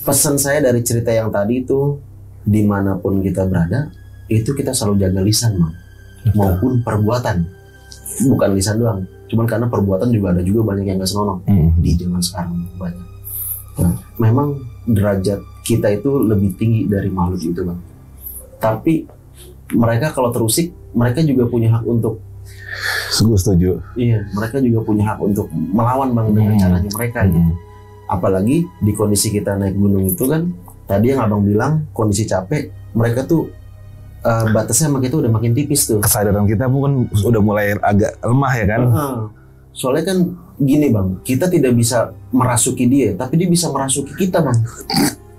pesan saya dari cerita yang tadi itu, dimanapun kita berada, itu kita selalu jaga lisan maupun perbuatan. Bukan lisan doang, cuman karena perbuatan juga ada juga banyak yang gak senonoh di zaman sekarang banyak. Nah, memang derajat kita itu lebih tinggi dari makhluk itu Bang. Tapi mereka kalau terusik, mereka juga punya hak untuk. Setuju. Iya, mereka juga punya hak untuk melawan Bang dengan caranya mereka gitu. Apalagi di kondisi kita naik gunung itu kan, tadi yang Abang bilang kondisi capek, mereka tuh batasnya makin itu udah makin tipis tuh. Kesadaran kita pun udah mulai agak lemah ya kan. Soalnya kan gini Bang, kita tidak bisa merasuki dia, tapi dia bisa merasuki kita Bang.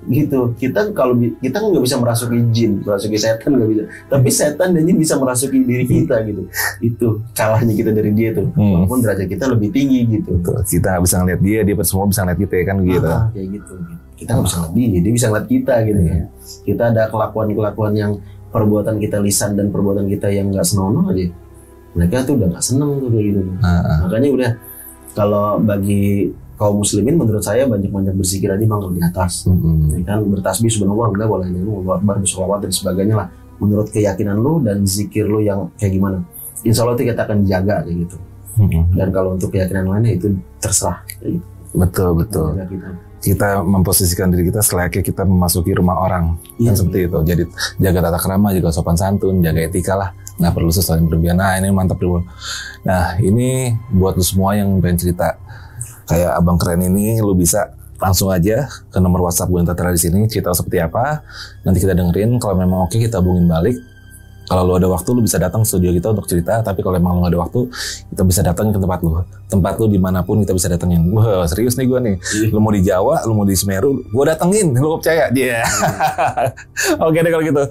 Gitu. Kita nggak bisa merasuki jin, merasuki setan nggak bisa. Tapi setan dan jin bisa merasuki diri kita gitu. Itu kalahnya kita dari dia tuh. Walaupun derajat kita lebih tinggi gitu. Kita nggak bisa ngeliat dia semua bisa ngeliat kita ya kan gitu. Kayak gitu. Kita nggak bisa ngeliat dia bisa ngeliat kita gitu ya. Kita ada kelakuan yang perbuatan kita lisan dan perbuatan kita yang nggak senonoh aja, mereka tuh udah nggak seneng tuh kayak gitu. Makanya udah, kalau bagi kaum muslimin menurut saya banyak-banyak berzikir aja Bang di atas. Ya kan, bertasbih subhanallah, enggak boleh bersolawat dan sebagainya lah. Menurut keyakinan lu dan zikir lu yang kayak gimana, insya Allah itu kita akan jaga kayak gitu. Dan kalau untuk keyakinan lainnya itu terserah kayak gitu. Betul. Kita memposisikan diri kita selayaknya kita memasuki rumah orang, kan seperti itu. Jadi jaga tata krama, juga sopan santun, jaga etika lah. Nggak perlu saling berlebihan. Nah ini mantap dulu. Nah ini buat lu semua yang pengen cerita kayak abang keren ini, lu bisa langsung aja ke nomor WhatsApp gue yang tertera di sini, cerita seperti apa. Nanti kita dengerin. Kalau memang oke, kita hubungin balik. Kalau lu ada waktu, lu bisa datang ke studio kita untuk cerita. Tapi kalau emang lu gak ada waktu, kita bisa datang ke tempat lu. Tempat lu dimanapun kita bisa datengin. Wah serius nih gue nih. Lu mau di Jawa, lu mau di Semeru, gue datengin. Lu percaya? Dia. Oke deh kalau gitu.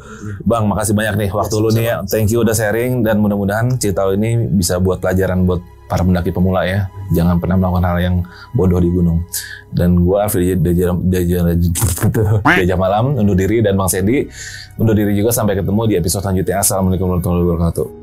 Bang, makasih banyak nih waktu lu nih ya. Thank you udah sharing. Dan mudah-mudahan cerita ini bisa buat pelajaran buat para pendaki pemula ya, jangan pernah melakukan hal yang bodoh di gunung. Dan gue Alfred Diajah Malam undur diri, dan Bang Sandy undur diri juga. Sampai ketemu di episode selanjutnya. Assalamualaikum warahmatullahi wabarakatuh.